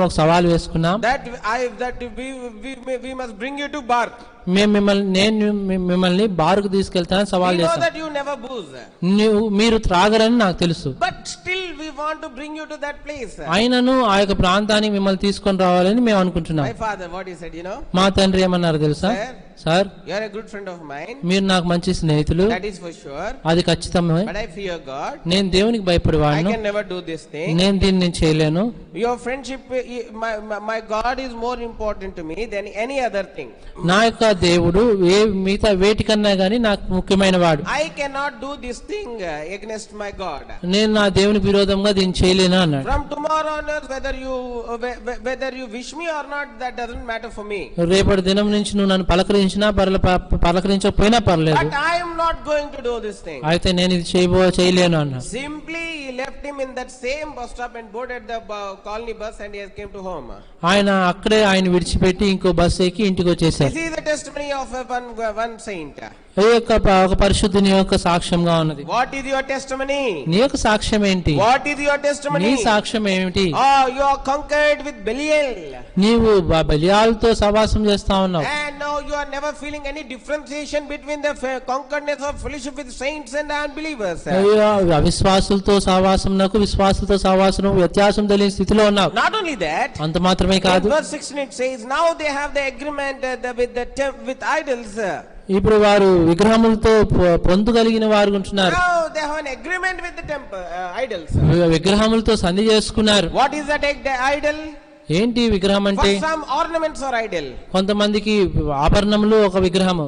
ఒక సవాల్ వేసుకున్నాం, that we must bring you to bar. నేను మిమ్మల్ని బార్కు తీసుకెళ్తానని సవాల్ చేశాను. మీరు త్రాగరని నాకు తెలుసు, but still we want to bring you to that place. అయినను ఆ యొక్క ప్రాంతానికి మిమ్మల్ని తీసుకొని రావాలని మేము అనుకుంటున్నాం. My father, what he said, మా తండ్రి ఏమన్నారు తెలుసా, sir you are a good friend of mine, మీరు నాకు మంచి స్నేహితులు, that is for sure, అది ఖచ్చితమే, but I fear God, నేను దేవునికి భయపడేవాడిని, I can never do this thing, నేను దీన్ని చేయలేను. Your friendship, my God is more important to me than any other thing. నా యొక్క దేవుడు మిగతా వేటికన్నా గానీ నాకు ముఖ్యమైన వాడు. I cannot do this thing against my God. నేను నా దేవునికి విరోధంగా సులభంగా దీన్ని చేయలేను అన్నాడు. From tomorrow onwards, whether you wish me or not, that doesn't matter for me. రేపటి దినం నుంచి నువ్వు నన్ను పలకరించినా పలకరించకపోయినా పర్లేదు. But I am not going to do this thing. అయితే నేను ఇది చేయలేను అన్నాడు. Simply he left him in that same bus stop and boarded the colony bus and he has came to home. ఆయన అక్కడే ఆయన విడిచిపెట్టి ఇంకో బస్ ఎక్కి ఇంటికి వచ్చేసాడు. This is the testimony of one saint. ఈ యొక్క ఒక పరిశుద్ధుని యొక్క సాక్ష్యంగా ఉన్నది. What is your testimony? నీ యొక్క సాక్ష్యం ఏంటి? What is your testimony? నీ సాక్ష్యం ఏమిటి? Oh, you are conquered with Belial. నీవు బలియాలతో సహవాసం చేస్తా ఉన్నావు. And now you are never feeling any differentiation between the conqueredness of fellowship with saints and unbelievers. అవిశ్వాసులతో సహవాసంకు విశ్వాసులతో సహవాసం వ్యత్యాసం తెలియని స్థితిలో ఉన్నావు. Not only that, అంత మాత్రమే కాదు. Verse 16 it says, now they have the agreement with idols. ఇప్పుడు వారు విగ్రహములతో పొందు కలిగిన వారు ఉంటున్నారు. Now they have an agreement with the idols. విగ్రహములతో సంధి చేసుకున్నారు. What is that idol? ఏంటి విగ్రహం అంటే? For some ornaments are idol. కొంతమందికి ఆభరణములు ఒక విగ్రహము.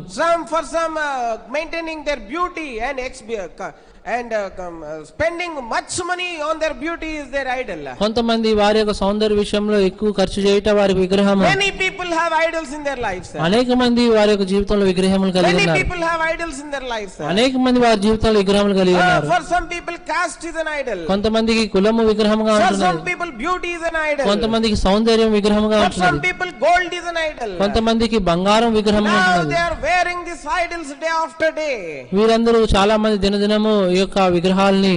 For some maintaining their beauty and spending much money on their beauty is their idol. కొంతమంది వారి యొక్క సౌందర్య విషయంలో ఎక్కువ ఖర్చు చేయటం వారి విగ్రహం. Many people have idols in their lives. అనేక మంది వారి యొక్క జీవితంలో విగ్రహములు కలిగి ఉన్నారు. Many people have idols in their lives. అనేక మంది వారి జీవితంలో విగ్రహములు కలిగి ఉన్నారు. For some people caste is an idol. కొంతమందికి కులము విగ్రహంగా ఉంటుంది. For some people beauty is an idol. కొంతమందికి సౌందర్యం విగ్రహంగా ఉంటుంది. For some people gold is an idol. కొంతమందికి బంగారం విగ్రహంగా ఉంటుంది. Now they are wearing these idols day after day. వీరందరూ చాలా మంది దినదినము ఈ యొక్క విగ్రహాలని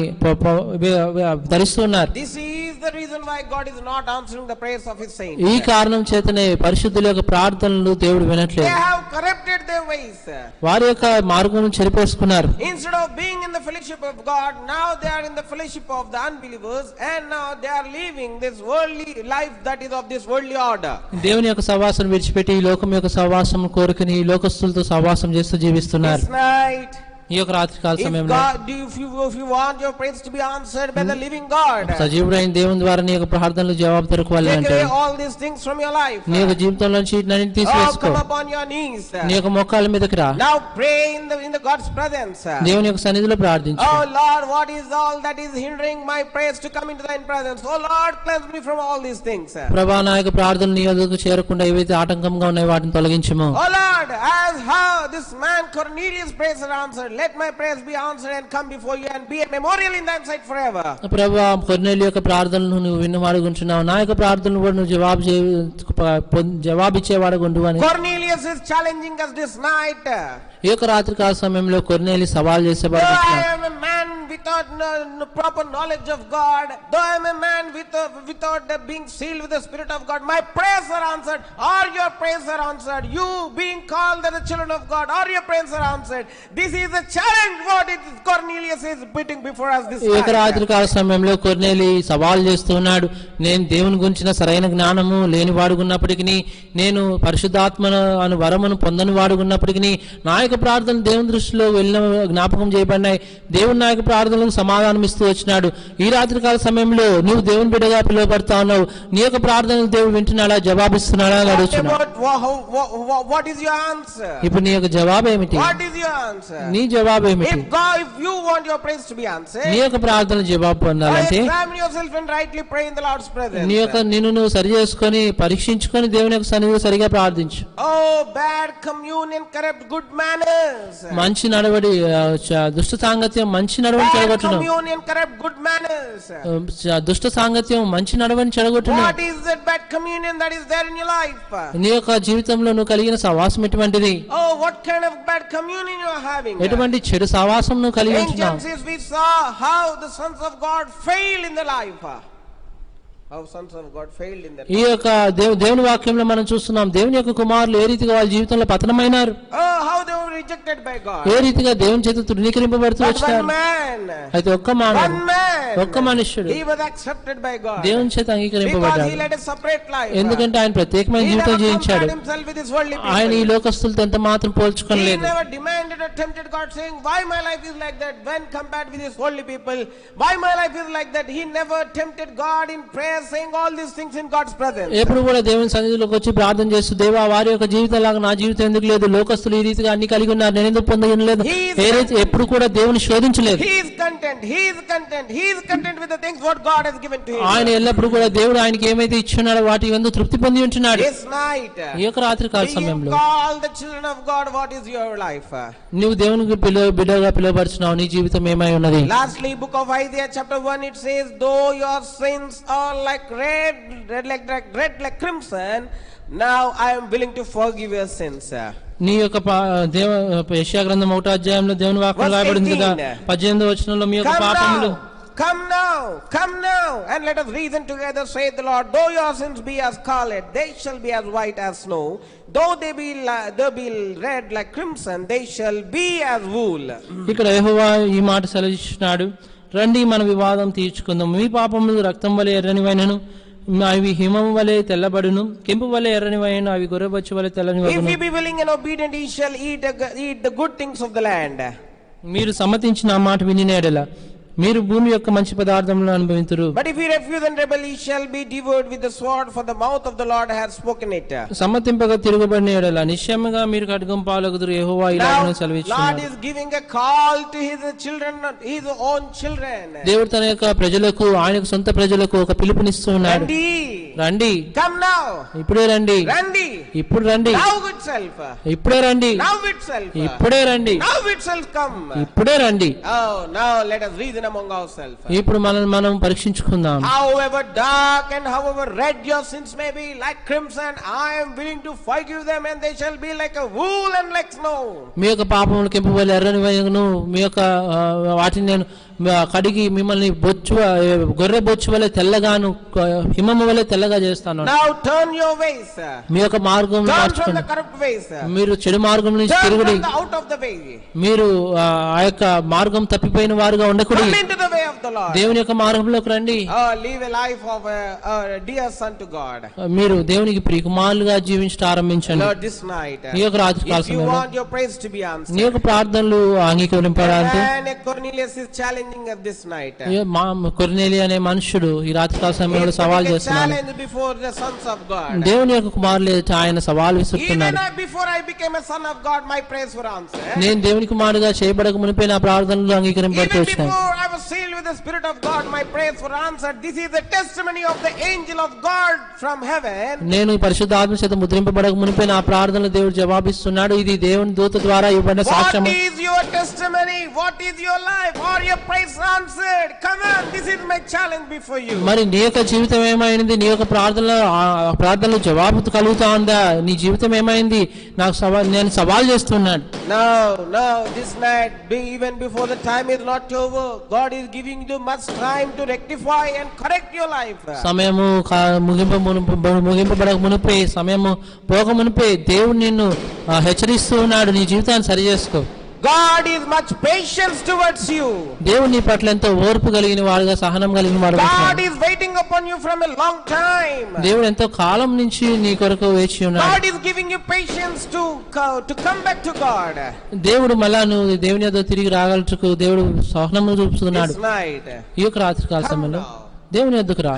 ధరిస్తున్నారు. This is the reason why God is not answering the prayers of his saints. ఈ కారణం చేతనే పరిశుద్ధుల యొక్క ప్రార్థనలు దేవుడు వినట్లేదు. They have corrupted their ways. వారి యొక్క మార్గమును చెరిపేసుకున్నారు. Instead of being in the fellowship of God, now they are in the fellowship of the unbelievers, and now they are living this worldly life that is of this worldly order. దేవుని యొక్క సహవాసం విడిచిపెట్టి ఈ లోకం యొక్క సహవాసం కోరుకుని ఈ లోకస్తులతో సహవాసం చేస్తూ జీవిస్తున్నారు. This night, ఈ యొక్క రాత్రికాల సమయంలో if you want your prayers to be answered by the living God, సజీవుడైన దేవుని ద్వారా నీ యొక్క ప్రార్థనలు జవాబు దొరకాలి అంటే take away all these things from your life. నీ యొక్క జీవితంలో నుంచి వీటిని తీసివేసుకో. Come upon your knees. నీ యొక్క మోకాళ్ళ మీదకి రా. Now pray in the God's presence. దేవుని యొక్క సన్నిధిలో ప్రార్థించు. Oh Lord, what is all that is hindering my prayers to come into thine presence? Oh Lord, cleanse me from all these things. ప్రభువా, నా యొక్క ప్రార్థనలు నీ యొద్దకు చేరకుండా ఏవైతే ఆటంకంగా ఉన్నాయో వాటిని తొలగించుము. Oh Lord, as how this man Cornelius' prayers are answered, let my prayers be answered and come before you and be a memorial in thine sight forever. ప్రభువా, కొర్నేలి యొక్క ప్రార్థనలను నువ్వు విన్నవాడుకుంటున్నావు. నా యొక్క ప్రార్థనలు కూడా నువ్వు జవాబిచ్చేవాడుగా ఉండు అని Cornelius is challenging us this night. ఈ యొక్క రాత్రికాల సమయంలో కొర్నేలి సవాల్ చేసేవాడు. Though I am a man without no proper knowledge of God, though I am a man without being sealed with the Spirit of God, my prayers are answered. All your prayers are answered. You being called as the children of God, all your prayers are answered. This is a challenge what Cornelius is putting before us this night. ఈ యొక్క రాత్రికాల సమయంలో కొర్నేలి సవాల్ చేస్తున్నాడు. నేను దేవుని గురించిన సరైన జ్ఞానము లేని వాడుకున్నప్పటికీ, నేను పరిశుద్ధాత్మ అను వరమును పొందని వాడుకున్నప్పటికీ నా యొక్క ప్రార్థనలు దేవుని దృష్టిలో వెళ్ళిన జ్ఞాపకం చేయబడినాయి. దేవుని నా యొక్క ప్రార్థనలకు సమాధానం ఇస్తూ వచ్చినాడు. ఈ రాత్రికాల సమయంలో నువ్వు దేవుని బిడ్డగా పిలువబడతా ఉన్నావు. నీ యొక్క ప్రార్థనలు దేవుడు వింటున్నాడా, జవాబిస్తున్నాడా అని అడుగుతున్నాడు. ఇప్పుడు నీ యొక్క జవాబు ఏమిటి? నీ జవాబు ఏమిటి? If you want your prayers to be answered, నీ యొక్క ప్రార్థన జవాబు పొందాలంటే examine yourself and rightly pray in the Lord's presence. నీ యొక్క నిన్ను నువ్వు సరి చేసుకొని పరీక్షించుకొని దేవుని యొక్క సన్నిధిలో సరిగా ప్రార్థించు. Oh, bad communion corrupt good manners. మంచి నడవడి దుష్ట సాంగత్యం మంచి నడవడిని చెడగొట్టును. Bad communion corrupt good manners. దుష్ట సాంగత్యం మంచి నడవడిని చెడగొట్టును. What is that bad communion that is there in your life? నీ యొక్క జీవితంలో నువ్వు కలిగిన సహవాసం ఎటువంటిది? Oh, what kind of bad communion you are having? ఎటువంటి చెడు సహవాసం నువ్వు కలిగి ఉంటున్నావు? In Genesis we saw how the sons of God failed in their life. How sons of God failed in their life. ఈ యొక్క దేవుని వాక్యంలో మనం చూస్తున్నాం దేవుని యొక్క కుమారులు ఏ రీతిగా వాళ్ళ జీవితంలో పతనమైనారు. Oh, how they were rejected by God. ఏ రీతిగా దేవుని చేత తృణీకరింపబడుతూ వచ్చారు. అయితే ఒక్క మనుష్యుడు he was accepted by God. దేవుని చేత అంగీకరింపబడ్డాడు. Because he led a separate life. ఎందుకంటే ఆయన ప్రత్యేకమైన జీవితం జీవించాడు. ఆయన ఈ లోకస్తులతో ఎంత మాత్రం పోల్చుకోలేదు. He never demanded or tempted God saying, why my life is like that when compared with his holy people? Why my life is like that? He never tempted God in prayer prayers, saying all these things in God's presence. ఎప్పుడు కూడా దేవుని సన్నిధిలోకి వచ్చి ప్రార్థన చేస్తూ దేవా వారి యొక్క జీవితం లాగా నా జీవితం ఎందుకు లేదు, లోకస్తులు ఈ రీతిగా అన్ని కలిగి ఉన్నారు, నేను ఎందుకు పొందలేదు, ఎప్పుడు కూడా దేవుని శోధించలేదు. He is content. He is content. He is content with the things what God has given to him. ఆయన ఎల్లప్పుడు కూడా దేవుడు ఆయనకి ఏమైతే ఇచ్చున్నాడో వాటి యందు తృప్తి పొంది ఉంటున్నాడు. This night, ఈ యొక్క రాత్రి కాల సమయంలో call the children of God, what is your life? నువ్వు దేవునికి బిడ్డగా పిలువబడుచున్నావు, నీ జీవితం ఏమై ఉన్నది? Lastly, book of Isaiah chapter 1, it says, though your sins are like red like crimson, now I am willing to forgive your sins. నీ యొక్క యెషయా గ్రంథం 1వ అధ్యాయంలో దేవుని వాక్యం రాయబడింది కదా, 18వ వచనంలో మీ యొక్క పాపములు come now and let us reason together, saith the Lord. Though your sins be as scarlet, they shall be as white as snow. Though they be red like crimson, they shall be as wool. ఇక్కడ యెహోవా ఈ మాట సెలవిస్తున్నాడు, రండి మన వివాదం తీర్చుకుందాం. మీ పాపములు రక్తం వలె ఎర్రనివైనను, అవి హిమం వలె తెల్లబడును, కెంపు వలె ఎర్రనివైన అవి గొర్రెబొచ్చు వలె తెల్లని వగును. If ye be willing and obedient, ye shall eat the good things of the land. మీరు సమ్మతించిన ఆ మాట వినిన యెడల మీరు భూమి యొక్క మంచి పదార్థములను అనుభవింతురు. But if ye refuse and rebel, ye shall be devoured with the sword, for the mouth of the Lord hath spoken it. సమ్మతింపగా తిరుగుబడిన యెడల నిశ్చయముగా మీరు ఖడ్గం పాలగుదురు. యెహోవా ఇలాగనే సెలవిస్తున్నాడు. Lord is giving a call to his children, his own children. దేవుడు తన యొక్క ప్రజలకు, ఆయనకు సొంత ప్రజలకు ఒక పిలుపునిస్తూ ఉన్నాడు. రండి, come now, ఇప్పుడే రండి, ఇప్పుడు రండి, now itself, ఇప్పుడే రండి, now itself, ఇప్పుడే రండి, now itself come, ఇప్పుడే రండి. Oh, now let us reason among ourselves. ఇప్పుడు మనం పరీక్షించుకుందాం. However dark and however red your sins may be, like crimson, I am willing to forgive them, and they shall be like a wool and like snow. మీ యొక్క పాపములు కెంపు వలె ఎర్రనివైనను, మీ యొక్క వాటిని నేను కడిగి మిమ్మల్ని గొర్రె బొచ్చు వలె తెల్లగాను, హిమము వలె తెల్లగా చేస్తాను. Now turn your ways. మీ యొక్క మార్గం మార్చుకోండి. మీరు చెడు మార్గం నుంచి తిరుగుడి. మీరు ఆ యొక్క మార్గం తప్పిపోయిన వారుగా ఉండకూడదు. దేవుని యొక్క మార్గంలోకి రండి. Live a life of a dear son to God. మీరు దేవునికి ప్రియకుమారులుగా జీవించడం ఆరంభించండి. Lord, this night, ఈ యొక్క రాత్రి కాల సమయంలో you want your praise to be answered, నీ యొక్క ప్రార్థనలు అంగీకరింపడాలంటే Cornelius is challenging of this night. కొర్నేలి అనే మనుషుడు ఈ రాత్రి కాల సమయంలో సవాల్ చేస్తున్నాడు. Before the sons of God, దేవుని యొక్క కుమారులు ఆయన సవాల్ విసురుతున్నాడు. Before I became a son of God, my prayers were answered. నేను దేవుని కుమారుడుగా చేయబడక మునిపే నా ప్రార్థనలు అంగీకరింపబడుతూ వచ్చాయి. Before I was sealed with the Spirit of God, my prayers were answered. This is the testimony of the angel of God from heaven. నేను ఈ పరిశుద్ధ ఆత్మ చేత ముద్రింపబడక మునిపే నా ప్రార్థనలు దేవుడు జవాబిస్తున్నాడు. ఇది దేవుని దూత ద్వారా ఇవ్వబడిన సాక్ష్యం. What is your testimony? What is your life? Are your prayers answered? Come on, this is my challenge before you. మరి నీ యొక్క జీవితం ఏమైంది? నీ యొక్క ప్రార్థనలు జవాబు కలుగుతా ఉందా? నీ జీవితం ఏమైంది? నేను సవాల్ చేస్తున్నాను. Now this night, even before the time is not over, God is giving you much time to rectify and correct your life. సమయము ముగింపబడక మునిపే, సమయము పోక మునిపే దేవుడు నిన్ను హెచ్చరిస్తూ ఉన్నాడు. నీ జీవితాన్ని సరి చేసుకో. God is much patience towards you. దేవుడు నీ పట్ల ఎంతో ఓర్పు కలిగిన వాడుగా, సహనం కలిగిన వాడుగా. God is waiting upon you from a long time. దేవుడు ఎంతో కాలం నుంచి నీ కొరకు వేచి ఉన్నాడు. God is giving you patience to come back to God. దేవుడు మళ్ళా నువ్వు దేవుని యొద్దకు తిరిగి రాగలటకు దేవుడు సహనము చూపుతున్నాడు. ఈ యొక్క రాత్రి కాల సమయంలో దేవుని యొద్దకు రా.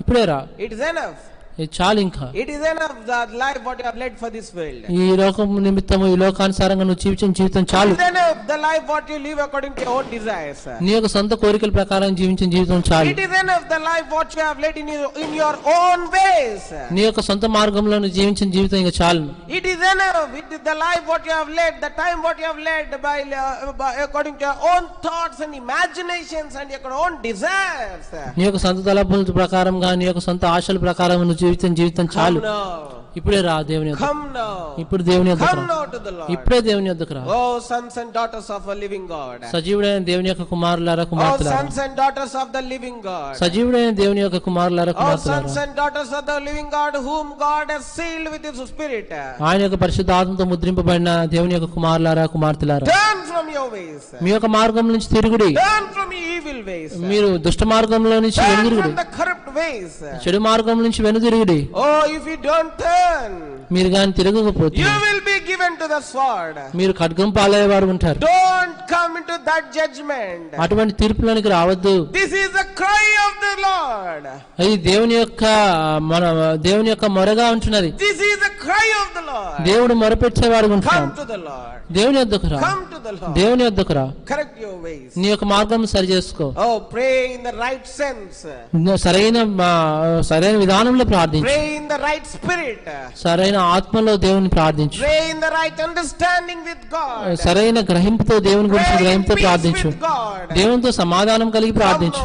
ఇప్పుడే రా. It is enough. చాలు ఇంకా. It is enough the life what you have led for this world. ఈ లోకం నిమిత్తము, ఈ లోకానుసారంగా నువ్వు జీవించిన జీవితం చాలు. It is enough the life what you live according to your own desires. నీ యొక్క సొంత కోరికల ప్రకారం జీవించిన జీవితం చాలు. It is enough the life what you have led in your own ways. నీ యొక్క సొంత మార్గంలో నువ్వు జీవించిన జీవితం ఇంకా చాలు. It is enough. It is the life what you have led, the time what you have led by according to your own thoughts and imaginations and your own desires. నీ యొక్క సొంత తలపుల ప్రకారంగా, నీ యొక్క సొంత ఆశల ప్రకారం నువ్వు జీవితం చాలు. ఇప్పుడే రా దేవుని యొద్దకు. ఇప్పుడు దేవుని యొద్దకు రా. ఇప్పుడే దేవుని యొద్దకు రా. Oh sons and daughters of a living God. సజీవుడైన దేవుని యొక్క కుమారులారా, కుమార్తెలారా. Oh sons and daughters of the living God. సజీవుడైన దేవుని యొక్క కుమారులారా, కుమార్తెలారా. Oh sons and daughters of the living God, whom God has sealed with his spirit. ఆయన యొక్క పరిశుద్ధ ఆత్మతో ముద్రింపబడిన దేవుని యొక్క కుమారులారా, కుమార్తెలారా. Turn from your ways. మీ యొక్క మార్గం నుంచి తిరుగుడి. Turn from evil ways. మీరు దుష్ట మార్గంలో నుంచి వెనుదిరుగుడి. Turn from the corrupt ways. చెడు మార్గం నుంచి వెనుదిరుగుడి. Oh if you don't turn, మీరు గాని తిరగకపోతే you will be given to the sword. మీరు ఖడ్గం పాలయ్యేవారు ఉంటారు. Don't come into that judgment. అటువంటి తీర్పులోనికి రావద్దు. This is the cry of the Lord. అది దేవుని యొక్క మొరగా ఉంటున్నది. This is the cry of the Lord. దేవుడు మొరపెట్టేవాడు ఉంటున్నాడు. Come to the Lord. దేవుని యొద్దకు రా. Come to the Lord. దేవుని యొద్దకు రా. Correct your ways. నీ యొక్క మార్గం సరి చేసుకో. Oh, pray in the right sense. సరైన విధానంలో ప్రార్థించు. Pray in the right spirit. సరైన ఆత్మలో దేవుని ప్రార్థించు. Pray in the right understanding with God. సరైన గ్రహింపుతో దేవుని గురించి గ్రహింపుతో ప్రార్థించు. దేవునితో సమాధానం కలిగి ప్రార్థించు.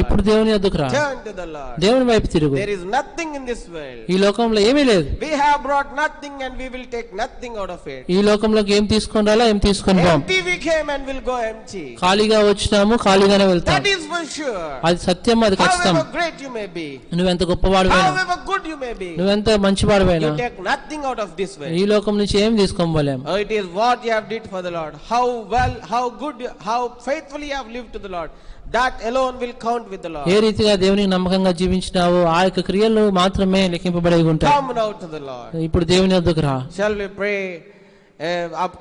ఇప్పుడు దేవుని యొద్దకు రా. Turn to the Lord. దేవుని వైపు తిరుగు. There is nothing in this world. ఈ లోకంలో ఏమీ లేదు. We have brought nothing and we will take nothing out of it. ఈ లోకంలోకి ఏం తీసుకొని రాలా, ఏం తీసుకొని పోం. Empty we came and will go empty. ఖాళీగా వచ్చినాము, ఖాళీగానే వెళ్తాం. That is for sure. అది సత్యం, అది ఖచ్చితం. However great you may be, నువ్వెంత గొప్పవాడివైనా, however good you may be, నువ్వెంత మంచివాడివైనా, you take nothing out of this world. ఈ లోకం నుంచి ఏం తీసుకోలేం. Oh, it is what you have did for the Lord. How well, how good, how faithfully you have lived to the Lord. That alone will count with the Lord. ఏ రీతిగా దేవునికి నమ్మకంగా జీవించినావో ఆ యొక్క క్రియలు మాత్రమే లెక్కింపబడి ఉంటాయి. Come now to the Lord. ఇప్పుడు దేవుని వద్దకు రా. Shall we pray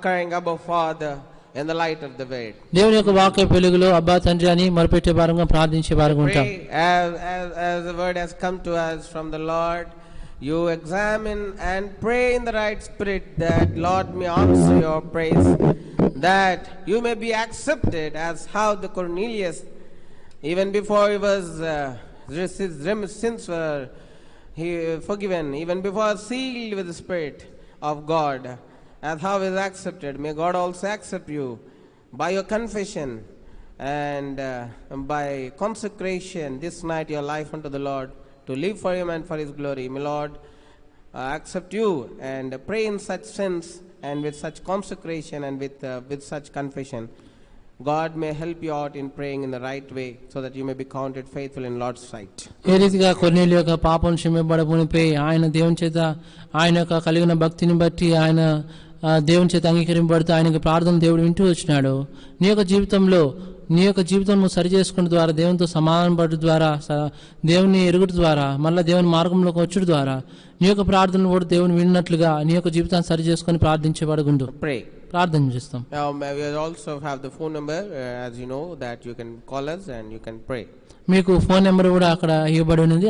crying above Father in the light of the word? దేవుని యొక్క వాక్య వెలుగులో అబ్బా తండ్రి అని మొరపెట్టే వారంగా ప్రార్థించే వారంగా ఉంటాం. As the word has come to us from the Lord, you examine and pray in the right spirit that Lord may answer your praise, that you may be accepted as how the Cornelius, even before he was his sins were forgiven, even before sealed with the Spirit of God, as how he is accepted, may God also accept you by your confession and by consecration this night your life unto the Lord, to live for Him and for His glory. May Lord accept you and pray in such sense and with such consecration and with such confession. God may help you out in praying in the right way so that you may be counted faithful in Lord's sight. ఏ రీతిగా కొర్నేలియు యొక్క పాపం క్షమింపబడమునిపై ఆయన దేవుని చేత ఆయన యొక్క కలిగిన భక్తిని బట్టి ఆయన దేవుని చేత అంగీకరింపబడుతూ ఆయనకు ప్రార్థన దేవుడు వింటూ వచ్చినాడు. నీ యొక్క జీవితం సరి చేసుకున్న ద్వారా, దేవునితో సమాధానం పడడం ద్వారా, దేవుని ఎరుగుట ద్వారా, మళ్ళీ దేవుని మార్గంలోకి వచ్చుడు ద్వారా నీ యొక్క ప్రార్థనలు కూడా దేవుని విన్నట్లుగా నీ యొక్క జీవితాన్ని సరి చేసుకుని ప్రార్థించేవాడుగుండు. ప్రార్థన చేస్తాం. We also have the phone number, as you know, that you can call us and you can pray. మీకు ఫోన్ నెంబర్ కూడా అక్కడ ఇవ్వబడి ఉన్నది.